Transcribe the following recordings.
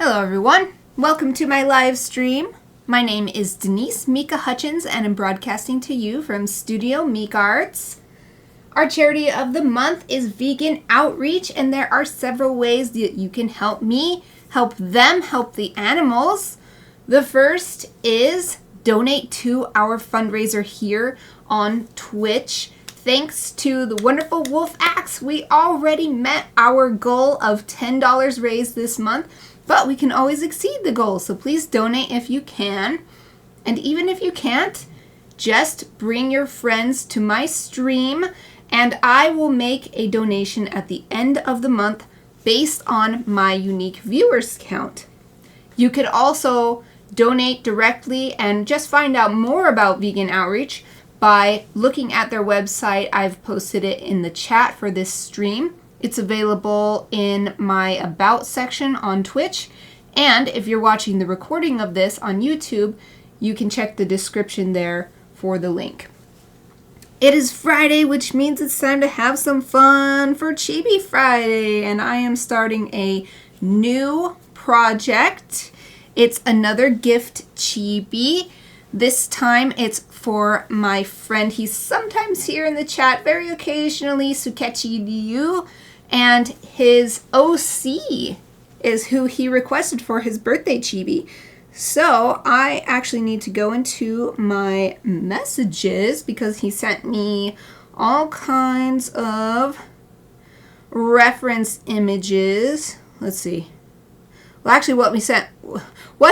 Hello everyone, welcome to my live stream. My name is Denise Mika Hutchins and I'm broadcasting to you from Studio Mikarts. Our charity of the month is Vegan Outreach, and there are several ways that you can help me, help them, help the animals. The first is donate to our fundraiser here on Twitch. Thanks to the wonderful Wolf Axe, we already met our goal of $10 raised this month. But we can always exceed the goal, so please donate if you can. And even if you can't, just bring your friends to my stream and I will make a donation at the end of the month based on my unique viewers count. You could also donate directly and just find out more about Vegan Outreach by looking at their website. I've posted it in the chat for this stream. It's available in my About section on Twitch, and if you're watching the recording of this on YouTube, you can check the description there for the link. It is Friday, which means it's time to have some fun for Chibi Friday, and I am starting a new project. It's another gift chibi. This time it's for my friend. He's sometimes here in the chat, very occasionally, Sukechi Ryu. And his OC is who he requested for his birthday chibi. So I actually need to go into my messages because he sent me all kinds of reference images. Let's see. Well, actually what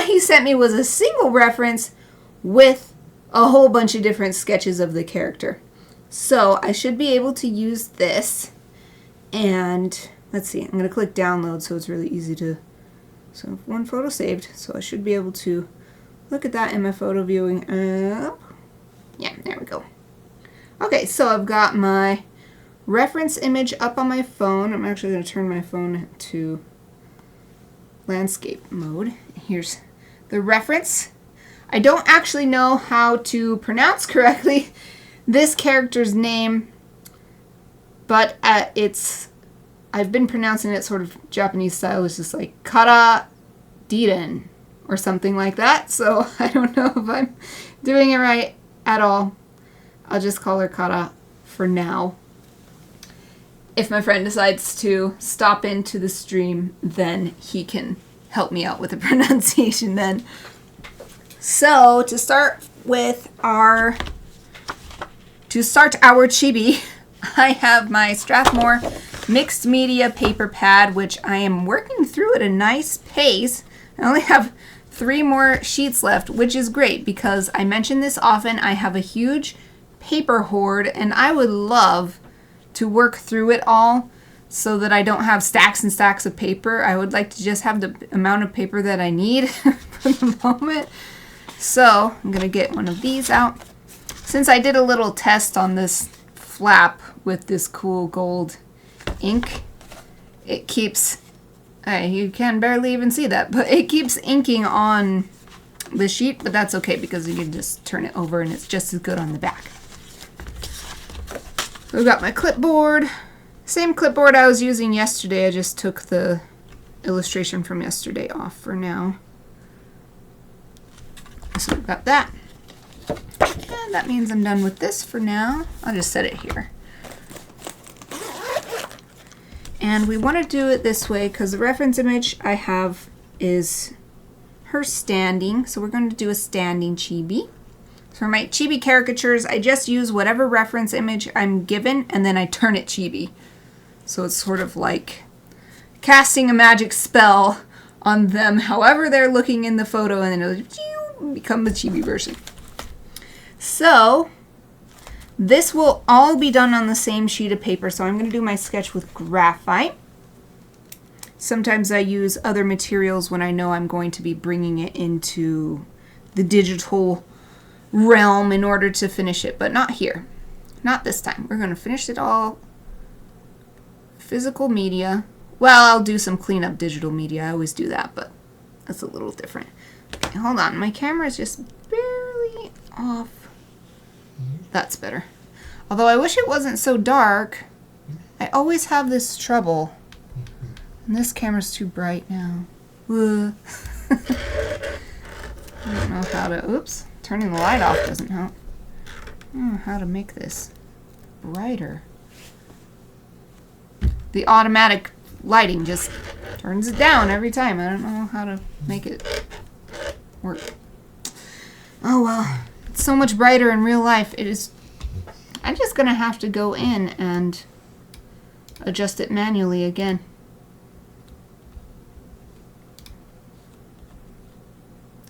he sent me was a single reference with a whole bunch of different sketches of the character. So I should be able to use this. And let's see, I'm going to click download so it's really easy to, so one photo saved, so I should be able to look at that in my photo viewing app. Yeah, there we go. Okay, so I've got my reference image up on my phone. I'm actually going to turn my phone to landscape mode. Here's the reference. I don't actually know how to pronounce correctly this character's name, but I've been pronouncing it sort of Japanese style. It's just like Kara Diden or something like that. So I don't know if I'm doing it right at all. I'll just call her Kara for now. If my friend decides to stop into the stream, then he can help me out with the pronunciation then. So to start our chibi, I have my Strathmore mixed media paper pad, which I am working through at a nice pace. I only have 3 more sheets left, which is great because I mention this often. I have a huge paper hoard and I would love to work through it all so that I don't have stacks and stacks of paper. I would like to just have the amount of paper that I need for the moment. So I'm going to get one of these out. Since I did a little test on this flap with this cool gold ink, it keeps, you can barely even see that, but it keeps inking on the sheet, but that's okay because you can just turn it over and it's just as good on the back. So I've got my clipboard, same clipboard I was using yesterday. I just took the illustration from yesterday off for now. So we've got that. And that means I'm done with this for now. I'll just set it here. And we want to do it this way because the reference image I have is her standing. So we're going to do a standing chibi. So for my chibi caricatures, I just use whatever reference image I'm given and then I turn it chibi. So it's sort of like casting a magic spell on them however they're looking in the photo, and then it'll become the chibi version. So this will all be done on the same sheet of paper. So I'm going to do my sketch with graphite. Sometimes I use other materials when I know I'm going to be bringing it into the digital realm in order to finish it, but not here. Not this time. We're going to finish it all physical media. Well, I'll do some cleanup digital media. I always do that, but that's a little different. Okay, hold on. My camera is just barely off. That's better. Although I wish it wasn't so dark. I always have this trouble. And this camera's too bright now. I don't know how to, oops, turning the light off doesn't help. I don't know how to make this brighter. The automatic lighting just turns it down every time. I don't know how to make it work. Oh well, it's so much brighter in real life. It is. I'm just gonna have to go in and adjust it manually again.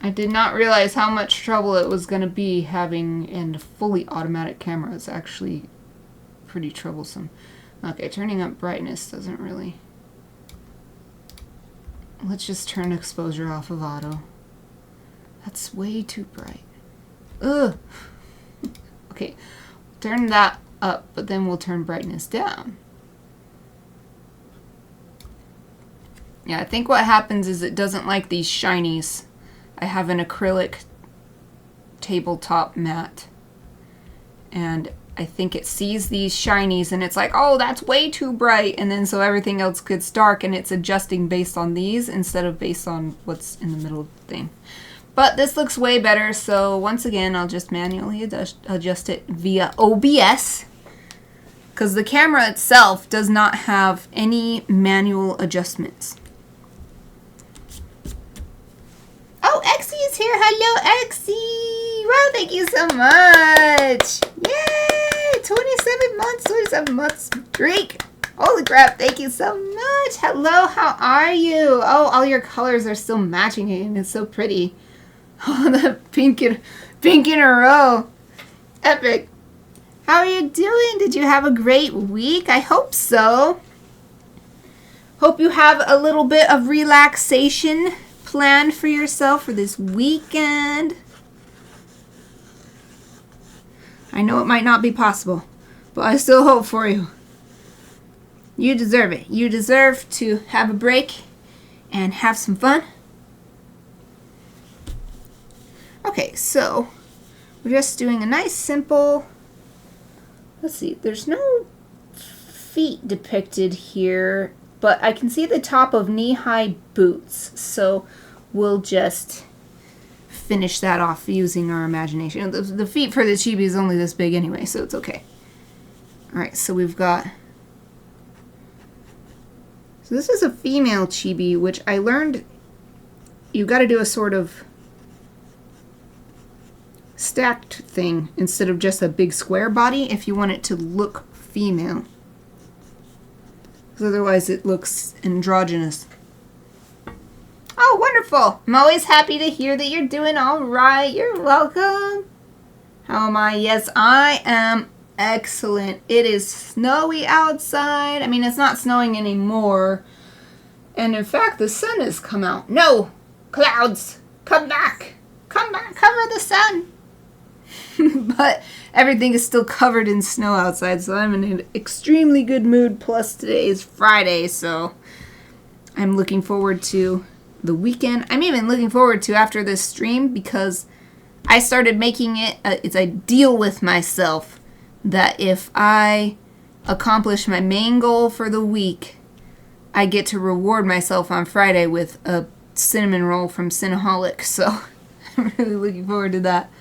I did not realize how much trouble it was gonna be having a fully automatic camera. It's actually pretty troublesome. Okay, turning up brightness doesn't really... Let's just turn exposure off of auto. That's way too bright. Ugh! Okay, turn that up, but then we'll turn brightness down. Yeah, I think what happens is it doesn't like these shinies. I have an acrylic tabletop mat, and I think it sees these shinies and it's like, oh, that's way too bright, and then so everything else gets dark, and it's adjusting based on these instead of based on what's in the middle of the thing. But this looks way better, so once again I'll just manually adjust it via OBS, because the camera itself does not have any manual adjustments. Oh, Exie is here. Hello, Exie. Wow, thank you so much. Yay! 27 months streak. Holy crap, thank you so much. Hello, how are you? Oh, all your colors are still matching and it's so pretty. Oh, the pink in a row. Epic. How are you doing? Did you have a great week? I hope so. Hope you have a little bit of relaxation planned for yourself for this weekend. I know it might not be possible, but I still hope for you. You deserve it. You deserve to have a break and have some fun. Okay, so we're just doing a nice simple, let's see, there's no feet depicted here, but I can see the top of knee-high boots, so we'll just finish that off using our imagination. The feet for the chibi is only this big anyway, so it's okay. Alright, so we've got... So this is a female chibi, which I learned you got to do a sort of stacked thing instead of just a big square body if you want it to look female. Because otherwise it looks androgynous. Oh, wonderful! I'm always happy to hear that you're doing all right. You're welcome. How am I? Yes, I am excellent. It is snowy outside. I mean, it's not snowing anymore. And in fact, the sun has come out. No! Clouds! Come back! Come back! Cover the sun! But everything is still covered in snow outside, so I'm in an extremely good mood. Plus, today is Friday, so I'm looking forward to the weekend. I'm even looking forward to after this stream because I started making it, it's a deal with myself that if I accomplish my main goal for the week, I get to reward myself on Friday with a cinnamon roll from Cinnaholic. So I'm really looking forward to that.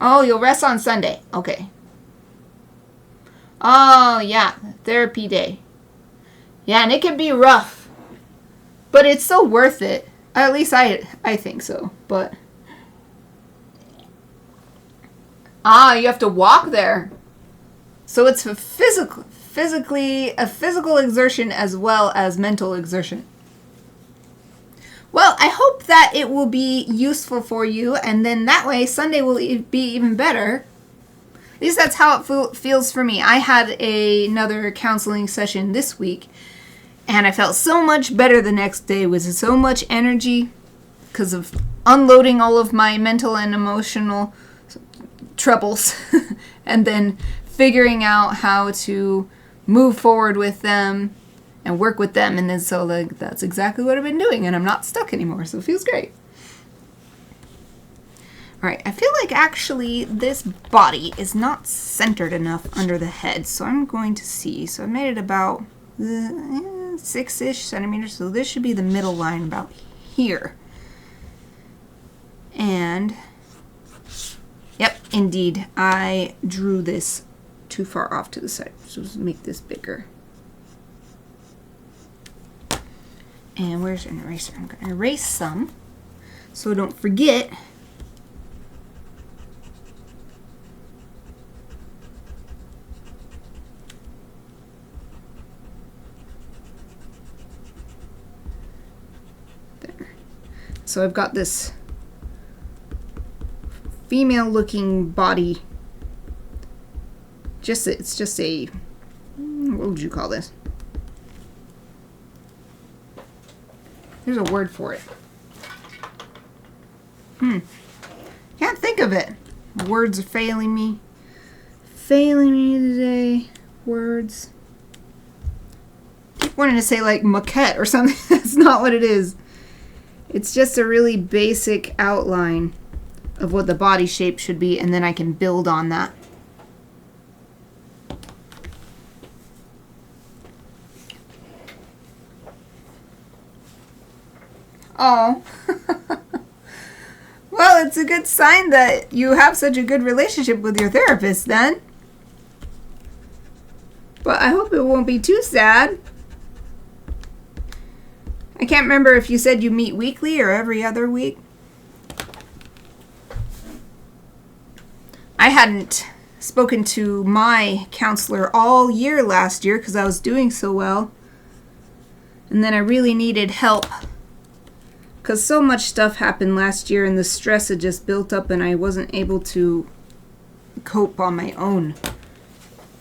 Oh, you'll rest on Sunday. Okay. Oh, yeah. Therapy day. Yeah, and it can be rough. But it's so worth it. At least I think so. But... Ah, you have to walk there. So it's a physical exertion as well as mental exertion. Well, I hope that it will be useful for you, and then that way Sunday will be even better. At least that's how it feels for me. I had another counseling session this week, and I felt so much better the next day with so much energy because of unloading all of my mental and emotional troubles and then figuring out how to move forward with them and work with them, and then so that's exactly what I've been doing, and I'm not stuck anymore, so it feels great. Alright, I feel like actually this body is not centered enough under the head, so I'm going to see. So I made it about 6-ish centimeters. So this should be the middle line about here. And, yep, indeed, I drew this too far off to the side. So let's make this bigger. And where's an eraser? I'm going to erase some so I don't forget. There. So I've got this female looking body. It's just a, what would you call this? There's a word for it. Can't think of it. Words are failing me. Failing me today. Words. I keep wanting to say like maquette or something. That's not what it is. It's just a really basic outline of what the body shape should be, and then I can build on that. Oh. Well, it's a good sign that you have such a good relationship with your therapist then. But I hope it won't be too sad. I can't remember if you said you meet weekly or every other week. I hadn't spoken to my counselor all year last year because I was doing so well. And then I really needed help because so much stuff happened last year and the stress had just built up and I wasn't able to cope on my own.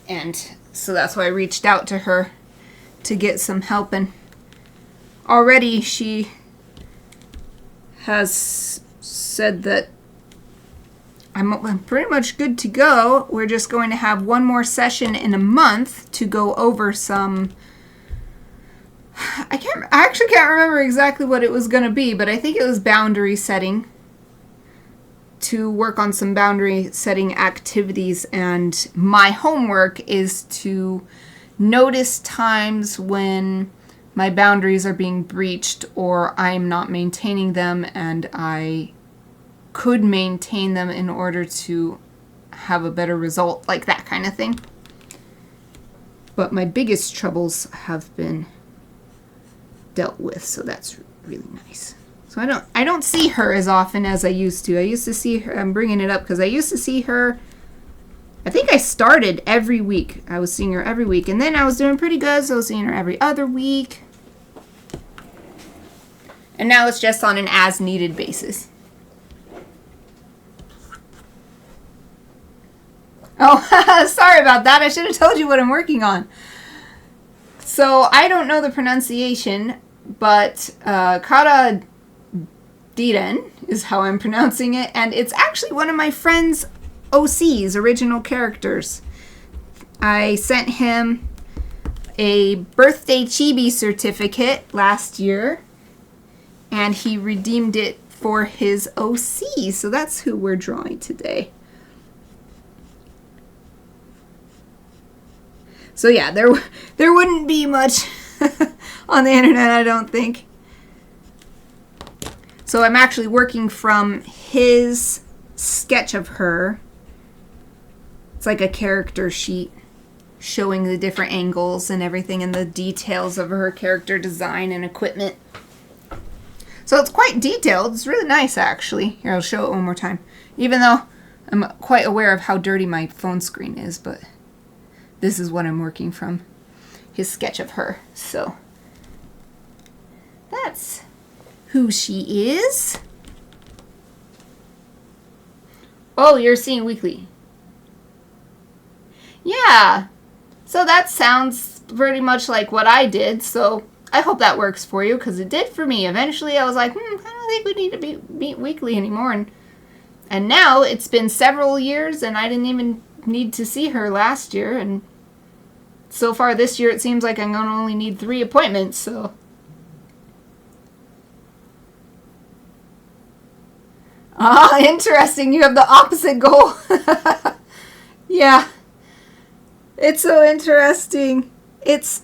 And so that's why I reached out to her to get some help. And already she has said that I'm pretty much good to go. We're just going to have one more session in a month to go over some... I actually can't remember exactly what it was going to be, but I think it was boundary setting. To work on some boundary setting activities, and my homework is to notice times when my boundaries are being breached or I'm not maintaining them, and I could maintain them in order to have a better result, like that kind of thing. But my biggest troubles have been dealt with, so that's really nice. So I don't see her as often as I used to. I used to see her, I'm bringing it up because I used to see her, I think I started every week. I was seeing her every week, and then I was doing pretty good, so I was seeing her every other week. And now it's just on an as-needed basis. Oh, sorry about that. I should have told you what I'm working on. So I don't know the pronunciation, but Kara Diden is how I'm pronouncing it, and it's actually one of my friend's OC's, original characters. I sent him a birthday Chibi certificate last year, and he redeemed it for his OC, so that's who we're drawing today. So yeah, there wouldn't be much on the internet, I don't think. So I'm actually working from his sketch of her. It's like a character sheet showing the different angles and everything and the details of her character design and equipment. So it's quite detailed. It's really nice, actually. Here, I'll show it one more time. Even though I'm quite aware of how dirty my phone screen is, but this is what I'm working from. His sketch of her. So that's who she is. Oh, you're seeing weekly. Yeah. So that sounds pretty much like what I did. So I hope that works for you, because it did for me. Eventually I was like, I don't think we need to meet weekly anymore. And now it's been several years and I didn't even need to see her last year. And so far this year it seems like I'm going to only need 3 appointments. So interesting. You have the opposite goal. Yeah. It's so interesting. It's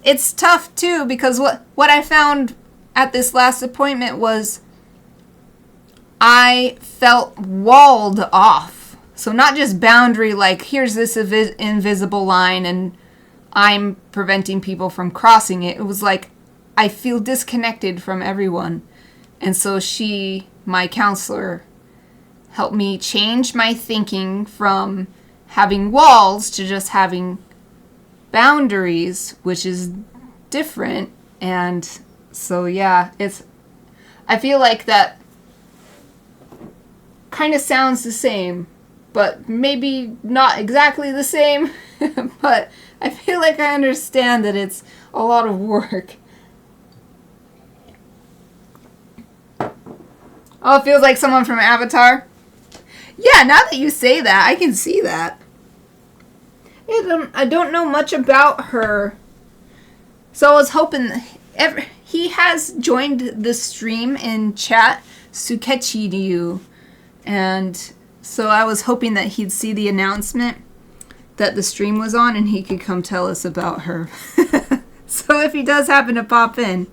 it's tough too, because what I found at this last appointment was I felt walled off. So not just boundary, like here's this invisible line and I'm preventing people from crossing it. It was like I feel disconnected from everyone. And so she, my counselor, helped me change my thinking from having walls to just having boundaries, which is different. And so yeah, I feel like that kind of sounds the same, but maybe not exactly the same. But I feel like I understand that it's a lot of work. Oh, it feels like someone from Avatar. Yeah, now that you say that, I can see that. I don't know much about her. So I was hoping... He has joined the stream in chat, Sukechi-ryu. And so I was hoping that he'd see the announcement that the stream was on and he could come tell us about her. So if he does happen to pop in,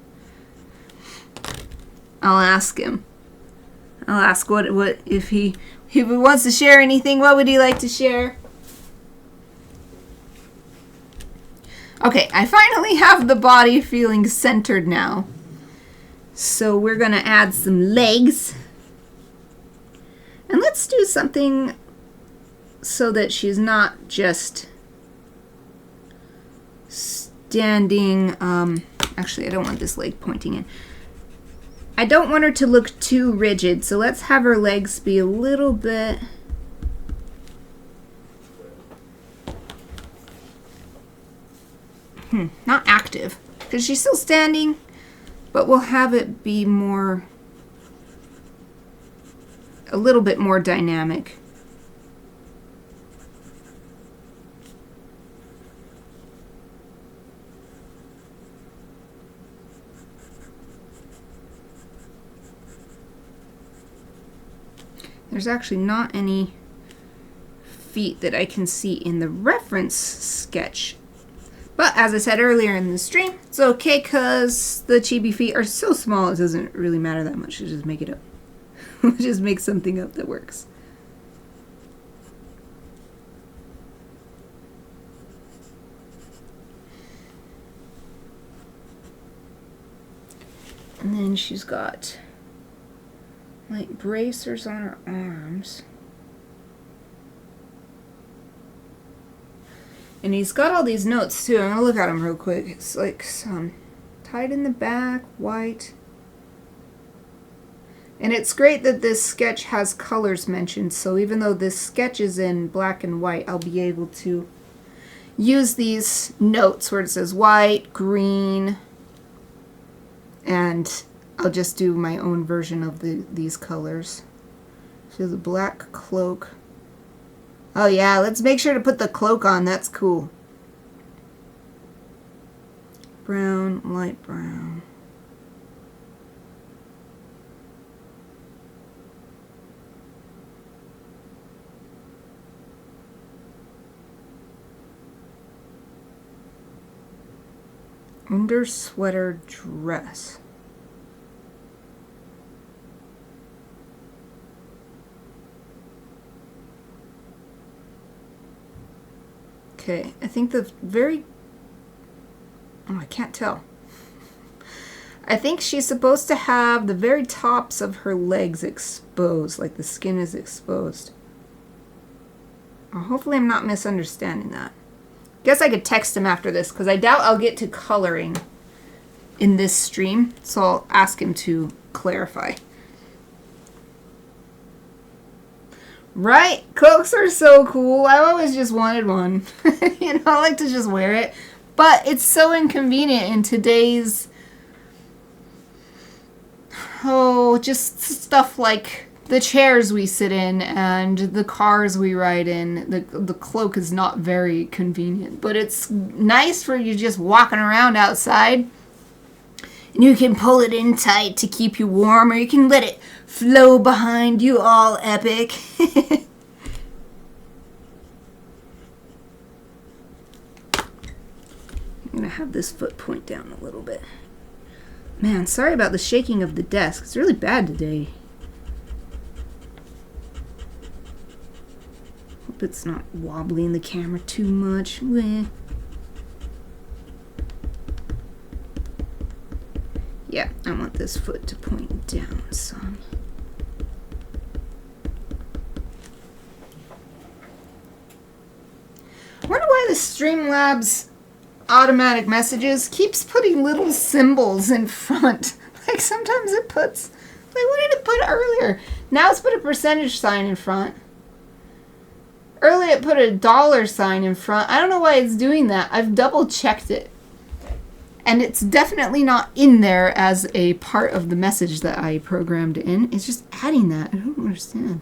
I'll ask him. I'll ask what if he wants to share anything, what would he like to share? Okay, I finally have the body feeling centered now. So we're going to add some legs. And let's do something so that she's not just standing. Actually, I don't want this leg pointing in. I don't want her to look too rigid, so let's have her legs be a little bit... not active, because she's still standing, but we'll have it be more... a little bit more dynamic. There's actually not any feet that I can see in the reference sketch. But as I said earlier in the stream, it's okay because the chibi feet are so small it doesn't really matter that much to just make it up. We'll just make something up that works. And then she's got like bracers on her arms. And he's got all these notes too. I'm gonna look at them real quick. It's like some tied in the back, white. And it's great that this sketch has colors mentioned. So even though this sketch is in black and white, I'll be able to use these notes where it says white, green, and I'll just do my own version of these colors. She has a black cloak. Oh yeah, let's make sure to put the cloak on. That's cool. Brown, light brown. Under sweater dress. Okay, I think the very... oh, I can't tell. I think she's supposed to have the very tops of her legs exposed, like the skin is exposed. Hopefully I'm not misunderstanding that. Guess I could text him after this, because I doubt I'll get to coloring in this stream, so I'll ask him to clarify. Right? Cloaks are so cool. I always just wanted one. You know, I like to just wear it. But it's so inconvenient in today's... oh, just stuff like the chairs we sit in and the cars we ride in. The cloak is not very convenient. But it's nice for you just walking around outside. And you can pull it in tight to keep you warm, or you can let it flow behind you all epic. I'm going to have this foot point down a little bit. Man, sorry about the shaking of the desk. It's really bad today. Hope it's not wobbling the camera too much. Bleh. Yeah, I want this foot to point down some. I wonder why the Streamlabs automatic messages keeps putting little symbols in front. Like sometimes it puts, like what did it put earlier? Now it's put a percentage sign in front. Earlier it put a dollar sign in front. I don't know why it's doing that. I've double checked it. And it's definitely not in there as a part of the message that I programmed in. It's just adding that. I don't understand.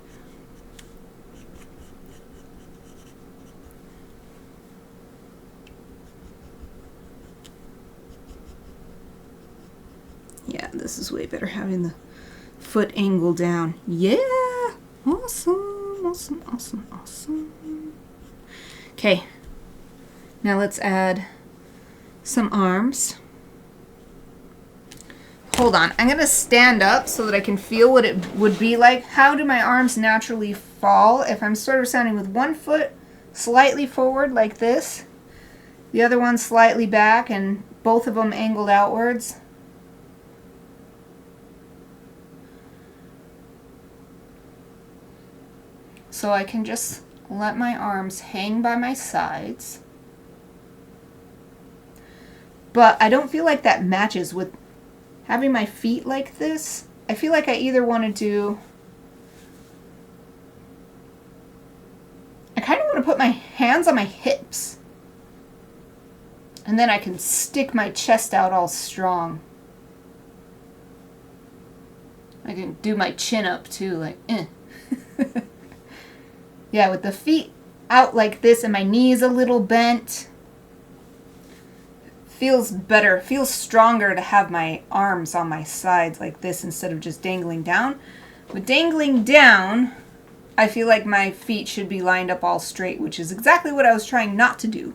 Yeah, this is way better having the foot angle down. Yeah! Awesome, awesome, awesome, awesome. Okay. Now let's add some arms. Hold on. I'm going to stand up so that I can feel what it would be like. How do my arms naturally fall if I'm sort of standing with one foot slightly forward like this, the other one slightly back, and both of them angled outwards? So I can just let my arms hang by my sides. But I don't feel like that matches with having my feet like this. I feel like I either want to do... I kind of want to put my hands on my hips. And then I can stick my chest out all strong. I can do my chin up too, like, eh. Yeah, with the feet out like this and my knees a little bent. Feels better, feels stronger to have my arms on my sides like this instead of just dangling down. With dangling down, I feel like my feet should be lined up all straight, which is exactly what I was trying not to do.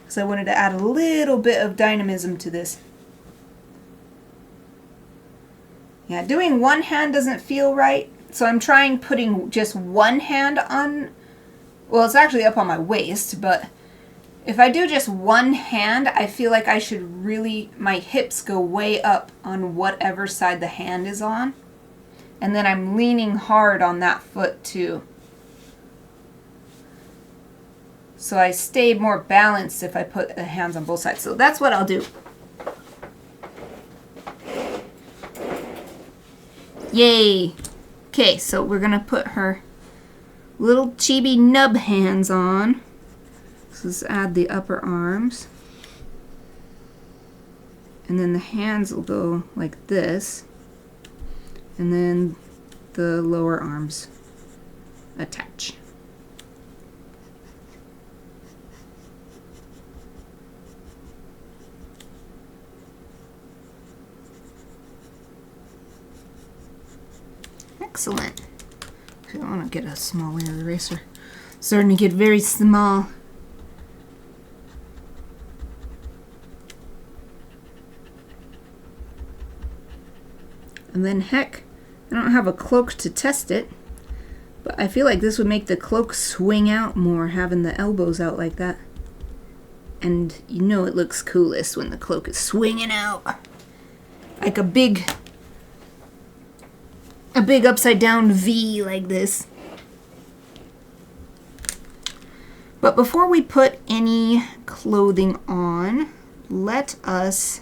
Because I wanted to add a little bit of dynamism to this. Yeah, doing one hand doesn't feel right, so I'm trying putting just one hand on, well, it's actually up on my waist, but if I do just one hand, I feel like I should really, my hips go way up on whatever side the hand is on. And then I'm leaning hard on that foot too. So I stay more balanced if I put the hands on both sides. So that's what I'll do. Yay! Okay, so we're gonna put her little chibi nub hands on. So let's add the upper arms. And then the hands will go like this. And then the lower arms attach. Excellent. I want to get a small layer eraser. Starting to get very small. And then heck, I don't have a cloak to test it, but I feel like this would make the cloak swing out more, having the elbows out like that. And you know it looks coolest when the cloak is swinging out. Like a big upside down V like this. But before we put any clothing on, let us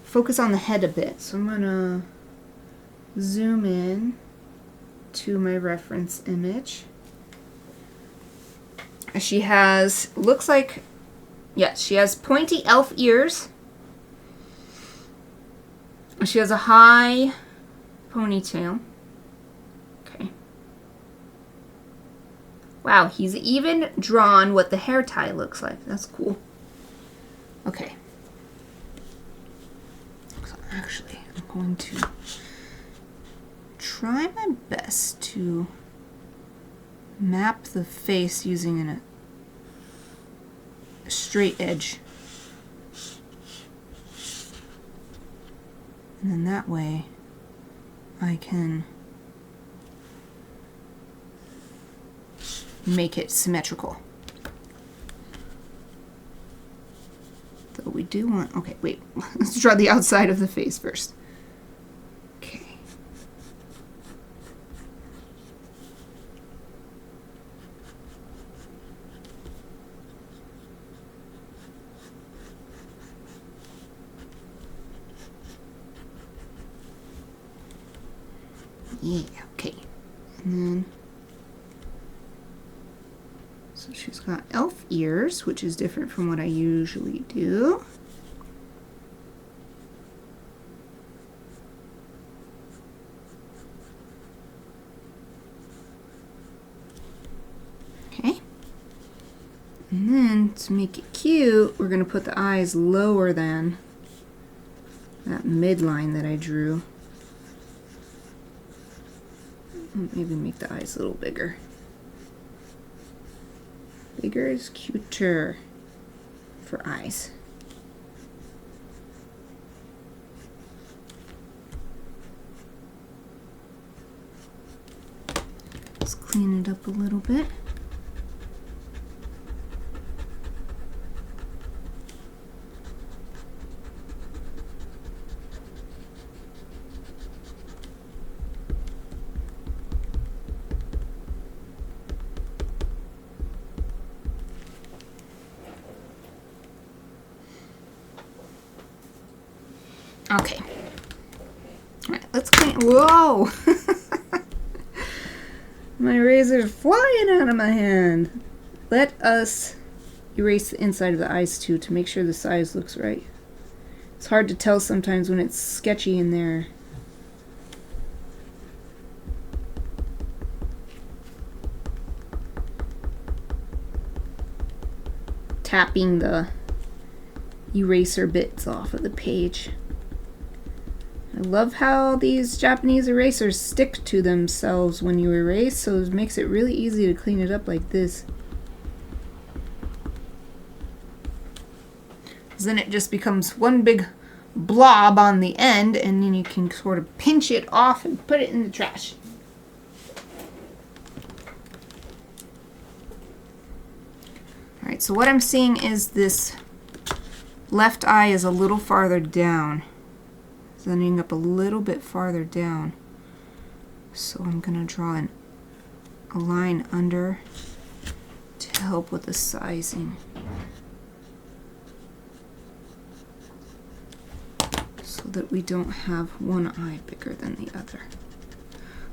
focus on the head a bit. So I'm gonna zoom in to my reference image. She has, looks like, yes, she has pointy elf ears. She has a high ponytail. Okay. Wow, he's even drawn what the hair tie looks like. That's cool. Okay. So actually, I'm going to try my best to map the face using a straight edge And then that way I can make it symmetrical. Though we do want, okay, wait, let's draw the outside of the face first. Okay. Yeah, okay. And then, so she's got elf ears, which is different from what I usually do. Okay. And then, to make it cute, we're going to put the eyes lower than that midline that I drew. Maybe make the eyes a little bigger. Bigger is cuter for eyes. Let's clean it up a little bit. Okay. All right, let's clean. Whoa! My razor's flying out of my hand. Let us erase the inside of the eyes too to make sure the size looks right. It's hard to tell sometimes when it's sketchy in there. Tapping the eraser bits off of the page. I love how these Japanese erasers stick to themselves when you erase, so it makes it really easy to clean it up like this. Then it just becomes one big blob on the end, and then you can sort of pinch it off and put it in the trash. Alright, so what I'm seeing is this left eye is a little farther down. It's ending up a little bit farther down. So I'm going to draw a line under to help with the sizing. So that we don't have one eye bigger than the other.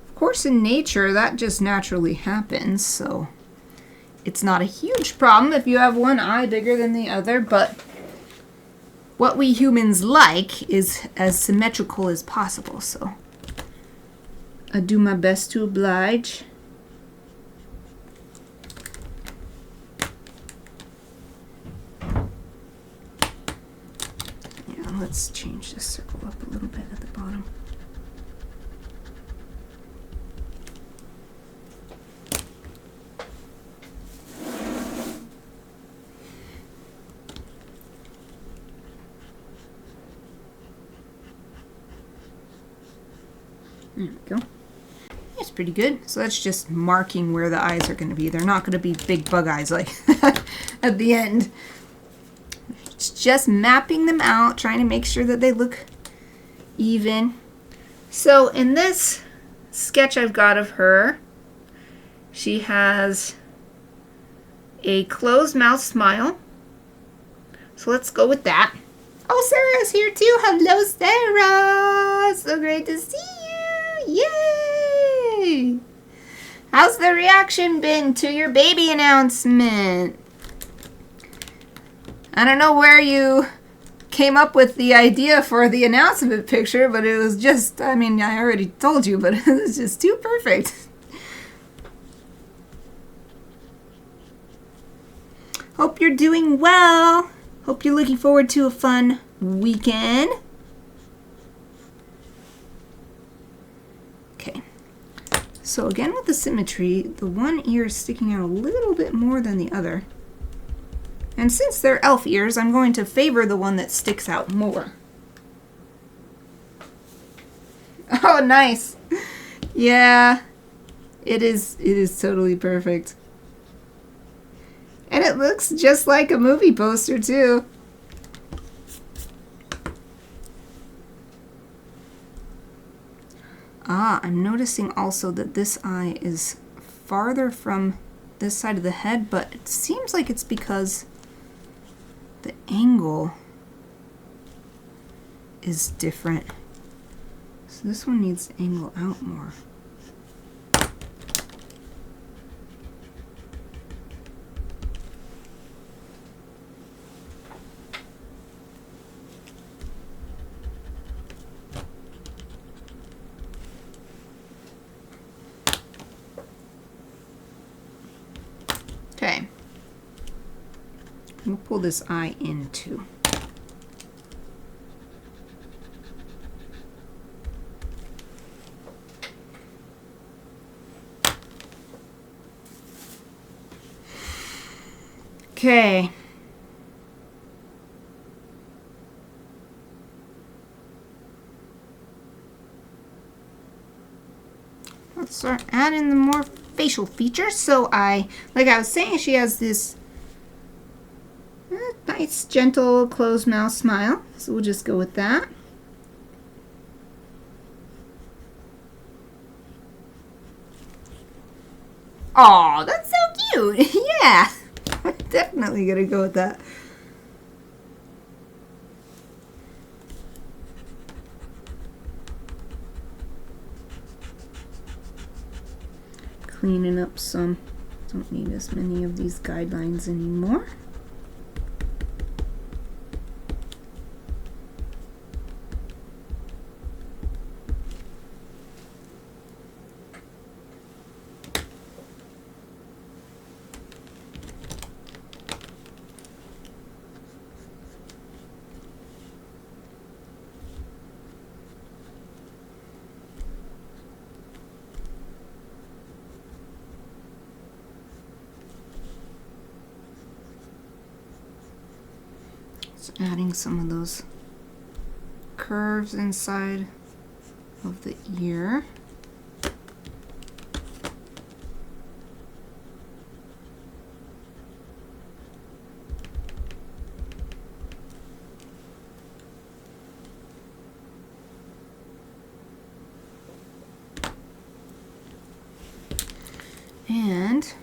Of course, in nature, that just naturally happens, so it's not a huge problem if you have one eye bigger than the other, but what we humans like is as symmetrical as possible, so I do my best to oblige. Yeah, let's change this circle up a little bit at the bottom. There we go. That's pretty good. So that's just marking where the eyes are going to be. They're not going to be big bug eyes like at the end. It's just mapping them out, trying to make sure that they look even. So in this sketch I've got of her, she has a closed mouth smile. So let's go with that. Oh, Sarah's here too. Hello, Sarah. So great to see you. Yay! How's the reaction been to your baby announcement? I don't know where you came up with the idea for the announcement picture, but it was just, I mean, I already told you, but it was just too perfect. Hope you're doing well. Hope you're looking forward to a fun weekend. Okay, so again with the symmetry, the one ear is sticking out a little bit more than the other. And since they're elf ears, I'm going to favor the one that sticks out more. Oh, nice. Yeah, it is totally perfect. And it looks just like a movie poster too. Ah, I'm noticing also that this eye is farther from this side of the head, but it seems like it's because the angle is different. So this one needs to angle out more. Okay. We'll pull this eye in too. Okay. Let's start adding the more facial features. So like I was saying, she has this nice, gentle, closed mouth smile. So we'll just go with that. Oh, that's so cute. Yeah. I'm definitely gonna go with that. Cleaning up some. Don't need as many of these guidelines anymore. Adding some of those curves inside of the ear. And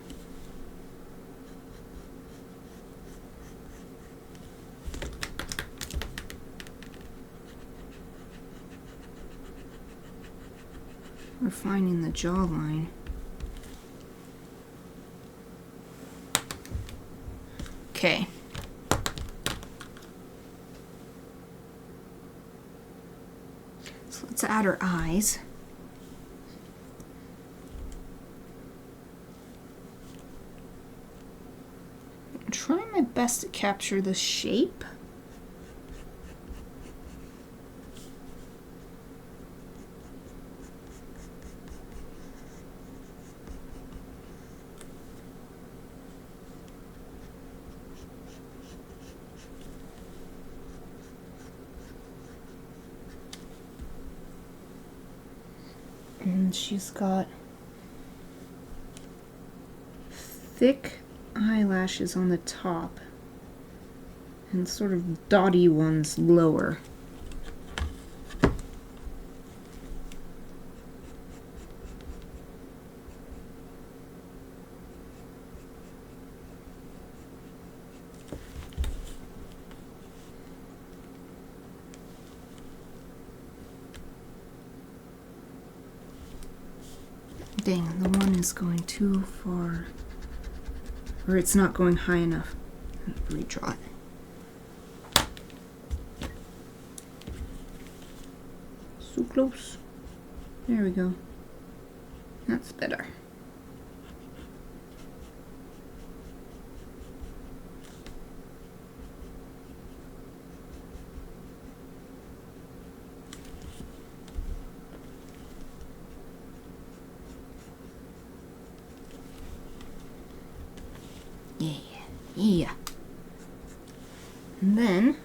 refining the jawline. Okay. So let's add her eyes. I'm trying my best to capture the shape. And she's got thick eyelashes on the top and sort of dotty ones lower. Dang, the one is going too far, or it's not going high enough. Redraw it. So close. There we go. That's better. Yeah. And then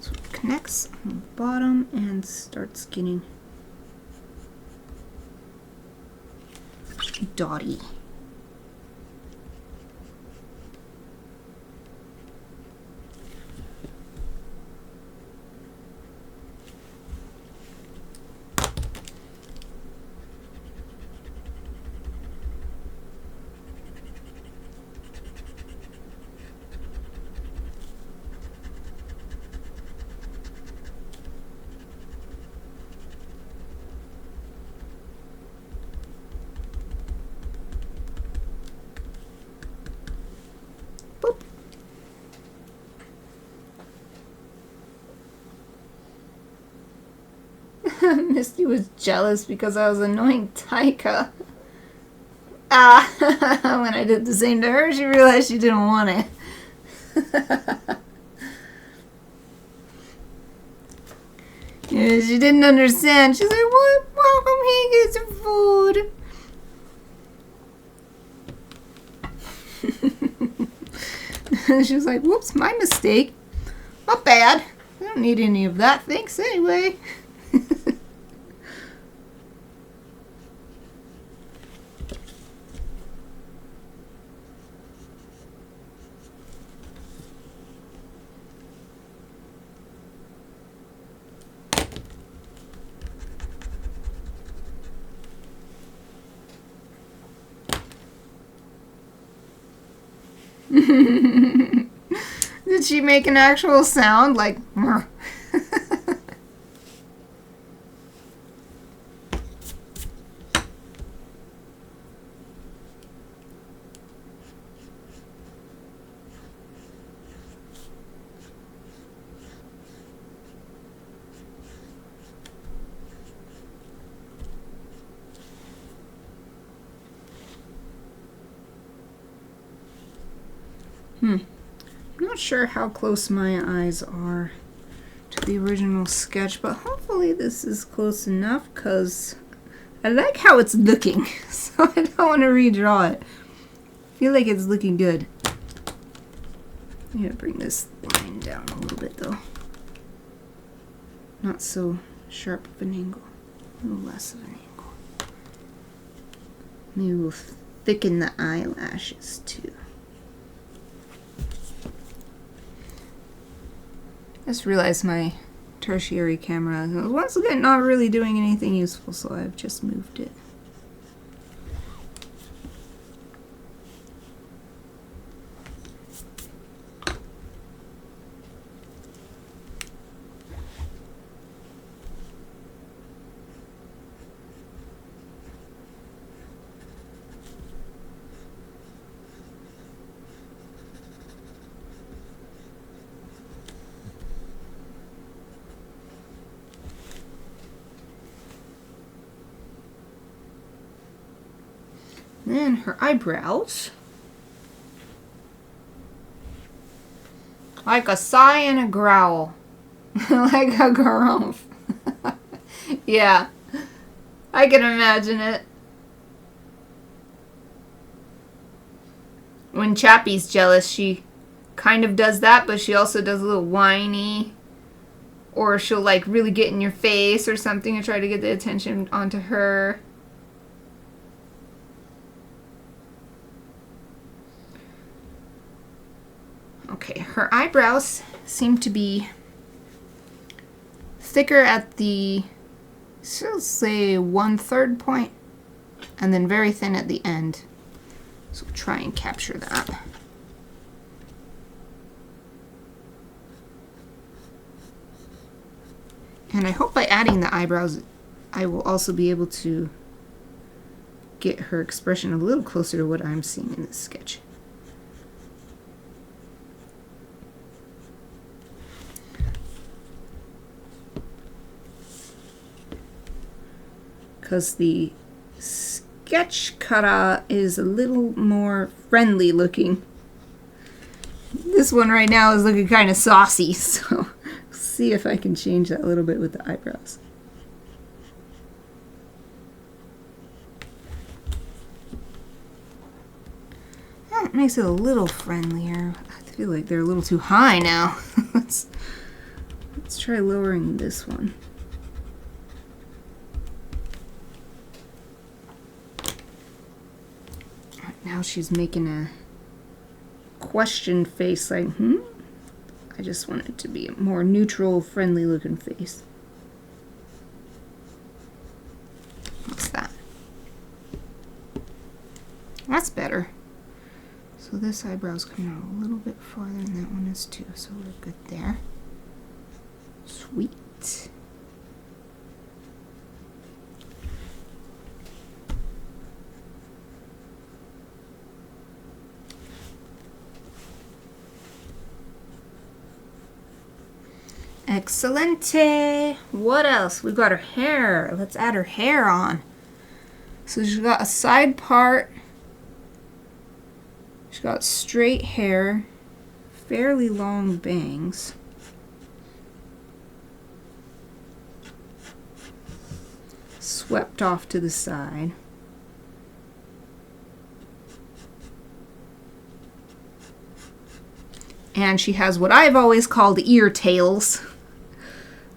so it connects on the bottom and starts getting dotty. Misty was jealous because I was annoying Taika. When I did the same to her, she realized she didn't want it. Yeah, she didn't understand. She's like, what? Welcome here, get some food. She was like, whoops, my mistake. Not bad. I don't need any of that. Thanks anyway. Did she make an actual sound like I'm not sure how close my eyes are to the original sketch, but hopefully this is close enough because I like how it's looking, so I don't want to redraw it. I feel like it's looking good. I'm going to bring this line down a little bit though. Not so sharp of an angle. A little less of an angle. Maybe we'll thicken the eyelashes too. I just realized my tertiary camera was once again not really doing anything useful, so I've just moved it. Then her eyebrows. Like a sigh and a growl. Like a grumph. Yeah. I can imagine it. When Chappie's jealous, she kind of does that, but she also does a little whiny. Or she'll like really get in your face or something and try to get the attention onto her. Okay, her eyebrows seem to be thicker at the, let's say, 1/3 point, and then very thin at the end. So we'll try and capture that. And I hope by adding the eyebrows, I will also be able to get her expression a little closer to what I'm seeing in this sketch. Because the sketch kara is a little more friendly looking. This one right now is looking kind of saucy, so see if I can change that a little bit with the eyebrows. That makes it a little friendlier. I feel like they're a little too high now. Let's try lowering this one. Now she's making a question face like, I just want it to be a more neutral, friendly looking face. What's that? That's better. So this eyebrow's coming out a little bit farther than that one is too, so we're good there. Sweet. Excelente. What else? We got her hair. Let's add her hair on. So she's got a side part. She's got straight hair, fairly long bangs. Swept off to the side. And she has what I've always called ear tails.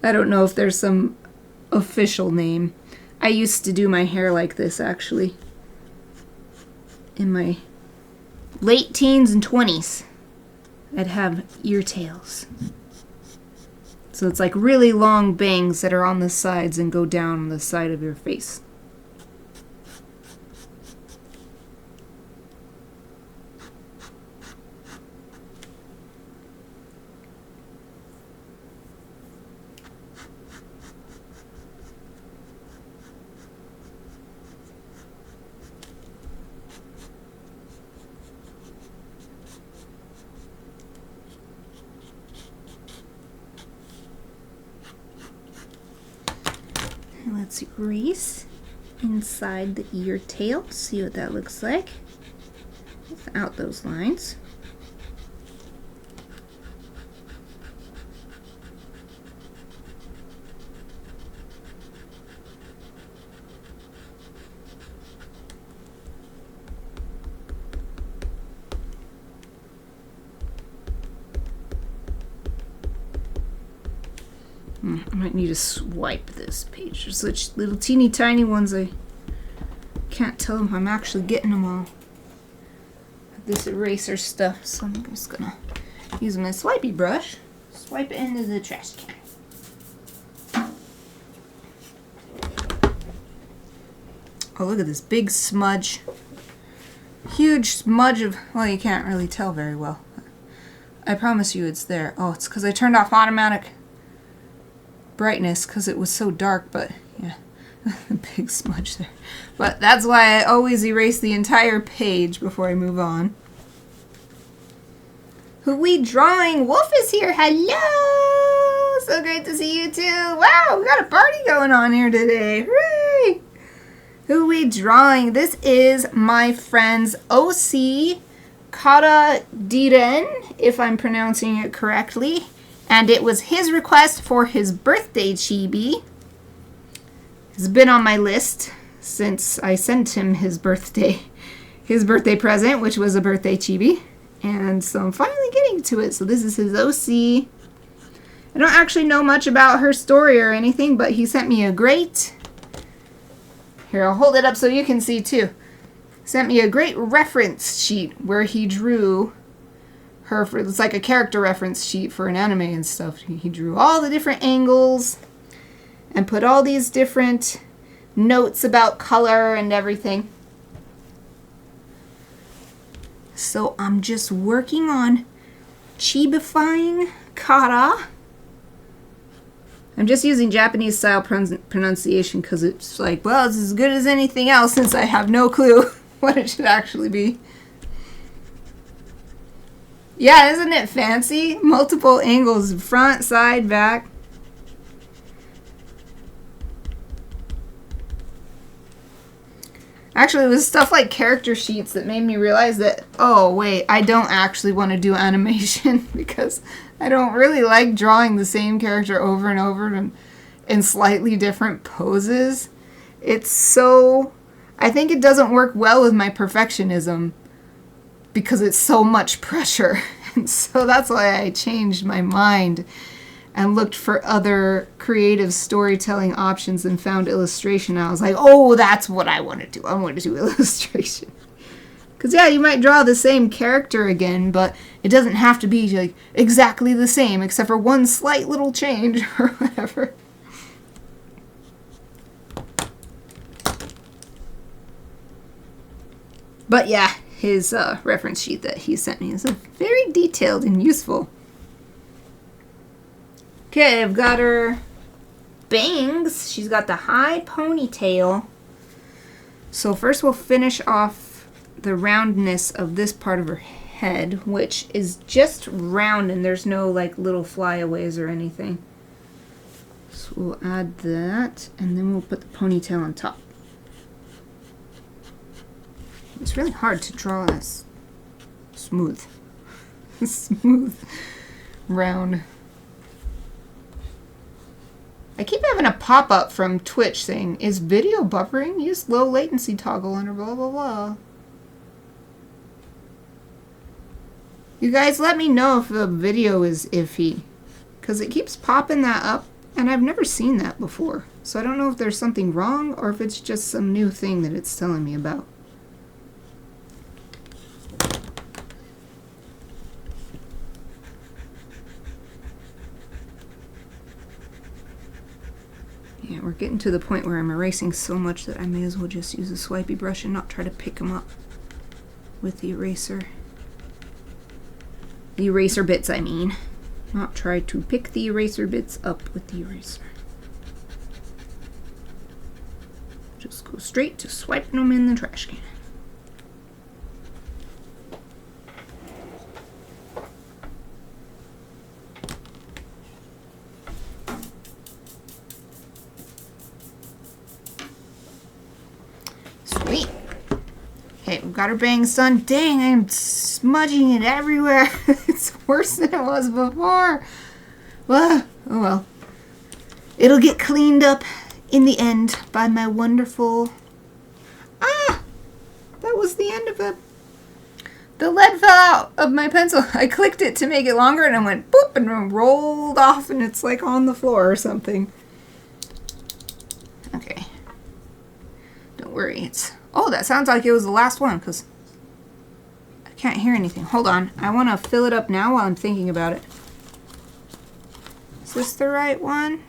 I don't know if there's some official name. I used to do my hair like this, actually. In my late teens and 20s. I'd have ear tails. So it's like really long bangs that are on the sides and go down the side of your face. Let's erase inside the ear tail, see what that looks like without those lines. I might need to swipe this page. There's such little teeny tiny ones I can't tell if I'm actually getting them all. This eraser stuff, so I'm just gonna use my swipey brush, swipe it into the trash can. Oh, look at this big smudge. Huge smudge of, well, you can't really tell very well. I promise you it's there. Oh, it's because I turned off automatic brightness because it was so dark, but yeah, big smudge there. But that's why I always erase the entire page before I move on. Who we drawing? Wolf is here. Hello! So great to see you too. Wow, we got a party going on here today. Hooray! Who we drawing? This is my friend's OC Kara Diren, if I'm pronouncing it correctly. And it was his request for his birthday chibi. It's been on my list since I sent him his birthday present, which was a birthday chibi. And so I'm finally getting to it. So this is his OC. I don't actually know much about her story or anything, but he sent me a great... Here, I'll hold it up so you can see too. Sent me a great reference sheet where he drew her for, it's like a character reference sheet for an anime and stuff. He drew all the different angles and put all these different notes about color and everything. So I'm just working on chibifying Kara. I'm just using Japanese style pronunciation because it's like, well, it's as good as anything else since I have no clue what it should actually be. Yeah, isn't it fancy? Multiple angles, front, side, back. Actually, it was stuff like character sheets that made me realize that, oh, wait, I don't actually want to do animation because I don't really like drawing the same character over and over in slightly different poses. It's so... I think it doesn't work well with my perfectionism because it's so much pressure. And so that's why I changed my mind and looked for other creative storytelling options and found illustration. I was like, oh, that's what I want to do. I want to do illustration. Because, yeah, you might draw the same character again, but it doesn't have to be, like, exactly the same, except for one slight little change or whatever. But, yeah, his reference sheet that he sent me is very detailed and useful. Okay, I've got her bangs. She's got the high ponytail. So first we'll finish off the roundness of this part of her head, which is just round and there's no like little flyaways or anything. So we'll add that and then we'll put the ponytail on top. It's really hard to draw this smooth. Smooth, round. I keep having a pop-up from Twitch saying, is video buffering? Use low latency toggle under blah blah blah. You guys let me know if the video is iffy. Because it keeps popping that up and I've never seen that before. So I don't know if there's something wrong or if it's just some new thing that it's telling me about. Yeah, we're getting to the point where I'm erasing so much that I may as well just use a swipey brush and not try to pick them up with the eraser. The eraser bits, I mean. Not try to pick the eraser bits up with the eraser. Just go straight to swiping them in the trash can. Sweet. Okay, we've got our bangs done. Dang, I'm smudging it everywhere. It's worse than it was before. Well, oh well. It'll get cleaned up in the end by my wonderful... Ah! That was the end of it. The lead fell out of my pencil. I clicked it to make it longer and I went boop and it rolled off and it's like on the floor or something. Okay. Don't worry, it's... Oh, that sounds like it was the last one because I can't hear anything. Hold on. I want to fill it up now while I'm thinking about it. Is this the right one?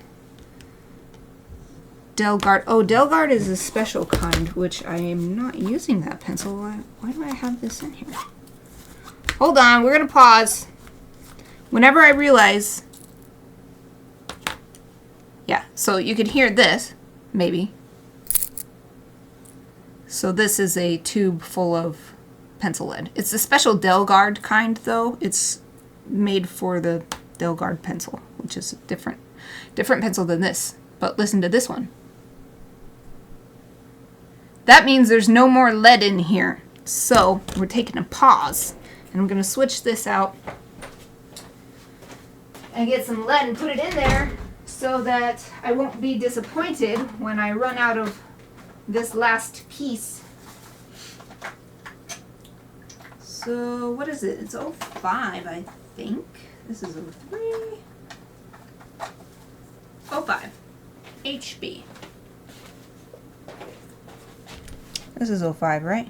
Delgard. Oh, Delgard is a special kind, which I am not using that pencil. Why do I have this in here? Hold on. We're going to pause. Whenever I realize... Yeah, so you can hear this, maybe. So this is a tube full of pencil lead. It's a special Delgard kind, though. It's made for the Delgard pencil, which is a different pencil than this. But listen to this one. That means there's no more lead in here. So we're taking a pause, and I'm going to switch this out and get some lead and put it in there so that I won't be disappointed when I run out of this last piece. So what is it? It's 05, I think. This is 03. 05. HB. This is 05, right?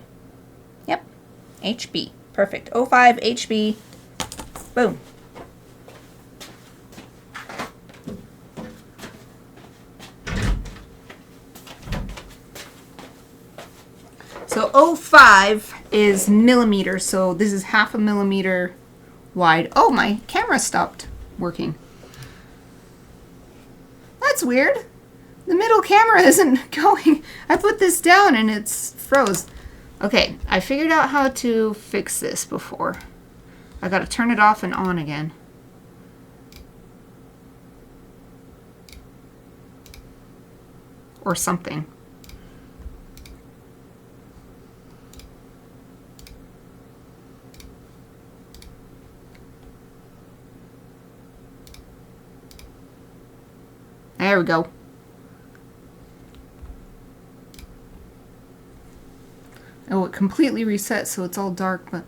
Yep. HB. Perfect. 05 HB. Boom. So 05 is millimeters, so this is 0.5 millimeter wide. Oh, my camera stopped working. That's weird. The middle camera isn't going. I put this down and it's froze. Okay, I figured out how to fix this before. I gotta turn it off and on again. Or something. There we go. Oh, it completely reset, so it's all dark, but...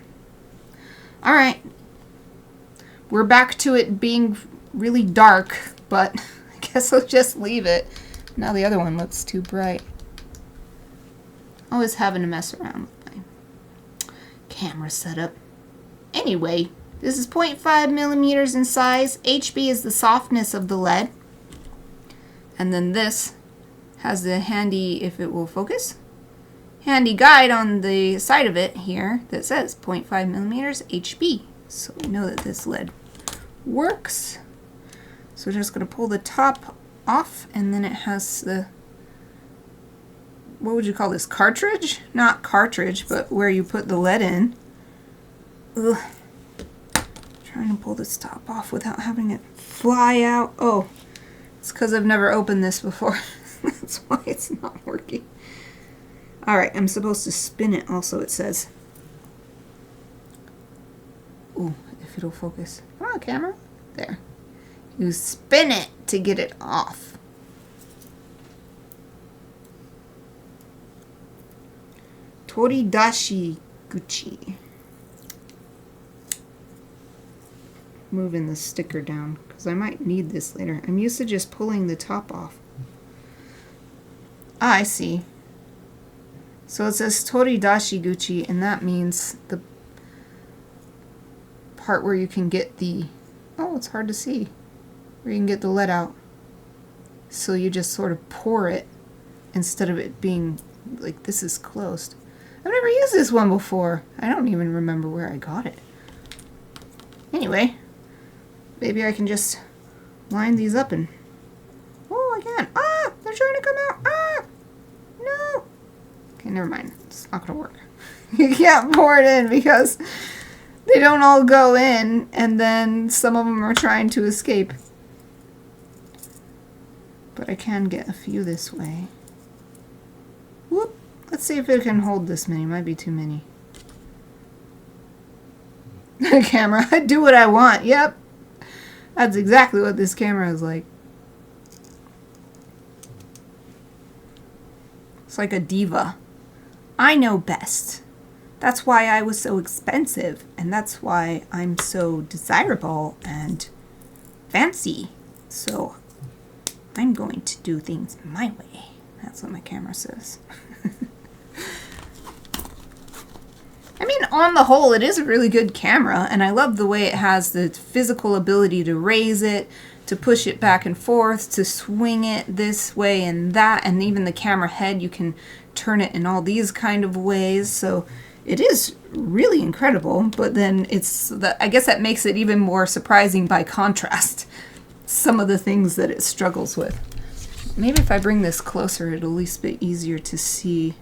Alright. We're back to it being really dark, but I guess I'll just leave it. Now the other one looks too bright. Always having to mess around with my camera setup. Anyway, this is 0.5 millimeters in size. HB is the softness of the lead. And then this has the handy, if it will focus, handy guide on the side of it here that says 0.5 millimeters HB. So we know that this lead works. So we're just going to pull the top off, and then it has the, what would you call this, cartridge? Not cartridge, but where you put the lead in. Ugh. Trying to pull this top off without having it fly out. Oh, it's because I've never opened this before. That's why it's not working. Alright, I'm supposed to spin it also, it says. Ooh, if it'll focus. Come on, camera. There. You spin it to get it off. Toridashi Gucci. Moving the sticker down because I might need this later. I'm used to just pulling the top off. Ah, I see. So it says Toridashi Gucci, and that means the part where you can get the, oh, it's hard to see, where you can get the lead out. So you just sort of pour it instead of it being like this is closed. I've never used this one before. I don't even remember where I got it. Anyway, maybe I can just line these up and, oh, I can. Ah, they're trying to come out. Ah, no. Okay, never mind. It's not going to work. You can't pour it in because they don't all go in, and then some of them are trying to escape. But I can get a few this way. Whoop. Let's see if it can hold this many. Might be too many. Camera. I do what I want. Yep. That's exactly what this camera is like. It's like a diva. I know best. That's why I was so expensive, and that's why I'm so desirable and fancy. So I'm going to do things my way. That's what my camera says. I mean, on the whole, it is a really good camera, and I love the way it has the physical ability to raise it, to push it back and forth, to swing it this way and that, and even the camera head, you can turn it in all these kind of ways, so it is really incredible, but then it's, I guess that makes it even more surprising by contrast, some of the things that it struggles with. Maybe if I bring this closer, it'll at least be easier to see.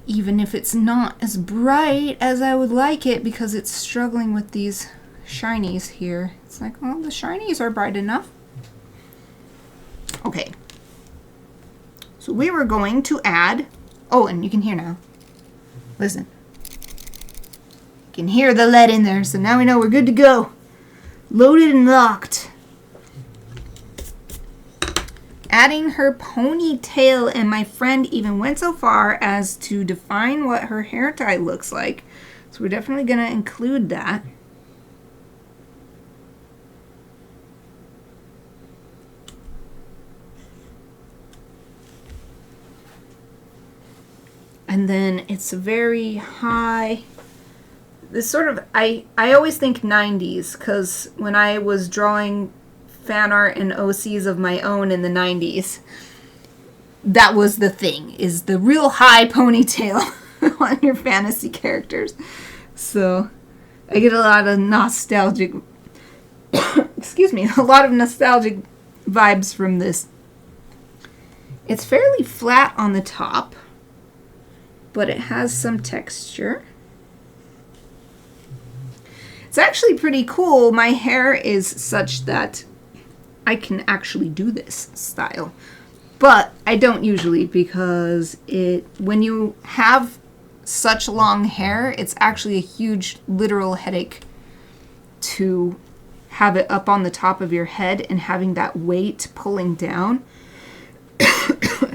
Even if it's not as bright as I would like it because it's struggling with these shinies here. It's like, well, the shinies are bright enough. Okay. So we were going to add, oh, and you can hear now. Listen. You can hear the lead in there, so now we know we're good to go. Loaded and locked. Adding her ponytail, and my friend even went so far as to define what her hair tie looks like. So we're definitely going to include that. And then it's a very high, this sort of, I always think 90s, because when I was drawing fan art and OCs of my own in the 90s, that was the thing, is the real high ponytail on your fantasy characters. So I get a lot of nostalgic, excuse me, a lot of nostalgic vibes from this. It's fairly flat on the top, but it has some texture. It's actually pretty cool. My hair is such that I can actually do this style, but I don't usually because when you have such long hair, it's actually a huge literal headache to have it up on the top of your head and having that weight pulling down.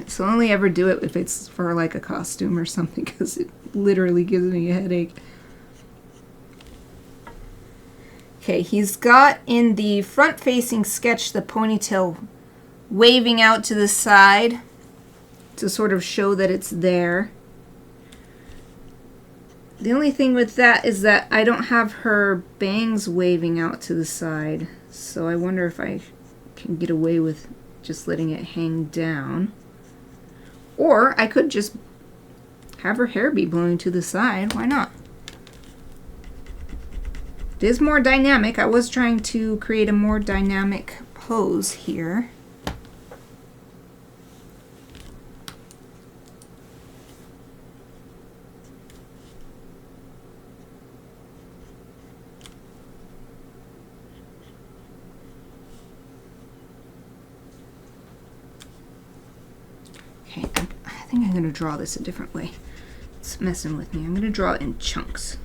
So I only ever do it if it's for like a costume or something because it literally gives me a headache. Okay, he's got in the front-facing sketch the ponytail waving out to the side to sort of show that it's there. The only thing with that is that I don't have her bangs waving out to the side. So I wonder if I can get away with just letting it hang down. Or I could just have her hair be blowing to the side. Why not? It is more dynamic. I was trying to create a more dynamic pose here. Okay, I think I'm going to draw this a different way. It's messing with me. I'm going to draw it in chunks.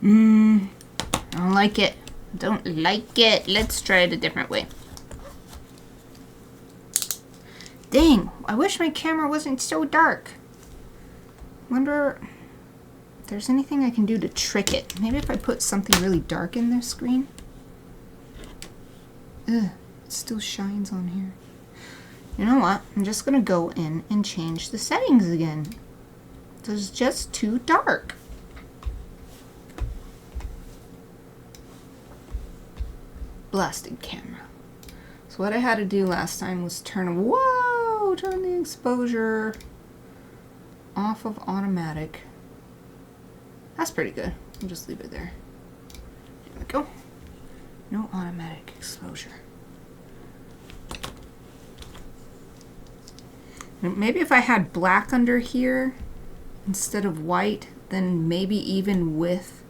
I don't like it. Don't like it. Let's try it a different way. Dang, I wish my camera wasn't so dark. Wonder if there's anything I can do to trick it. Maybe if I put something really dark in the screen. Ugh, it still shines on here. You know what? I'm just gonna go in and change the settings again. It's just too dark. Blasted camera. So what I had to do last time was turn the exposure off of automatic. That's pretty good. I'll just leave it there. There we go. No automatic exposure. Maybe if I had black under here instead of white, then maybe even with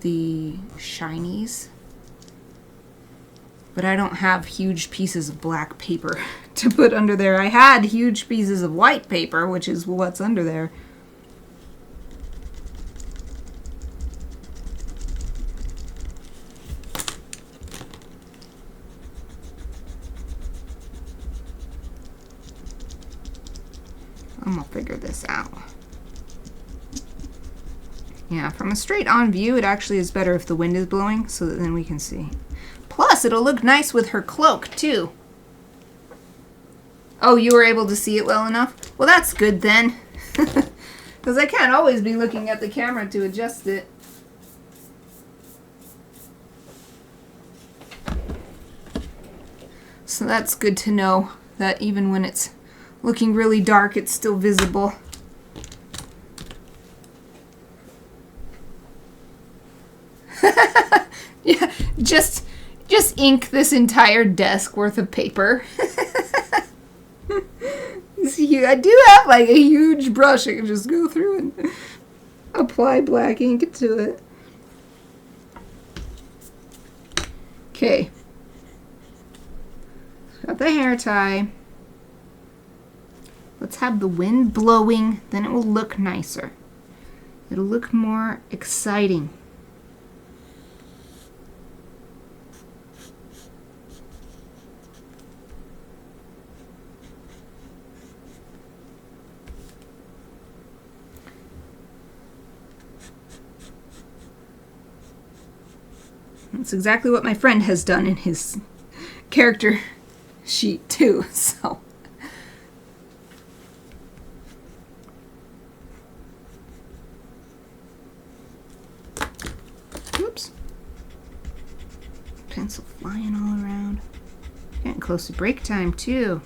the shinies. But I don't have huge pieces of black paper to put under there. I had huge pieces of white paper, which is what's under there. I'm gonna figure this out. Yeah, from a straight on view, it actually is better if the wind is blowing, so that then we can see. Plus, it'll look nice with her cloak, too. Oh, you were able to see it well enough? Well, that's good then. Because I can't always be looking at the camera to adjust it. So that's good to know, that even when it's looking really dark, it's still visible. Yeah, just ink this entire desk worth of paper. See, I do have like a huge brush I can just go through and apply black ink to it. Okay. Got the hair tie. Let's have the wind blowing, then it will look nicer. It'll look more exciting. That's exactly what my friend has done in his character sheet too, so. Oops. Pencil flying all around. Getting close to break time too.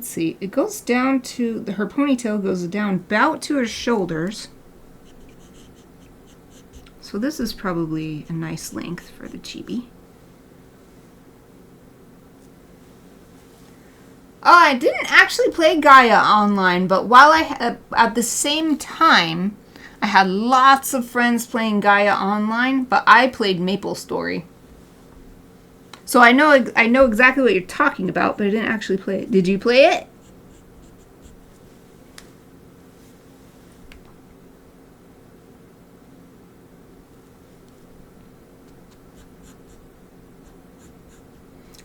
let's see, it goes down to, her ponytail goes down about to her shoulders. So this is probably a nice length for the chibi. Oh, I didn't actually play Gaia online, but while at the same time, I had lots of friends playing Gaia online, but I played MapleStory. So I know exactly what you're talking about, but I didn't actually play it. Did you play it?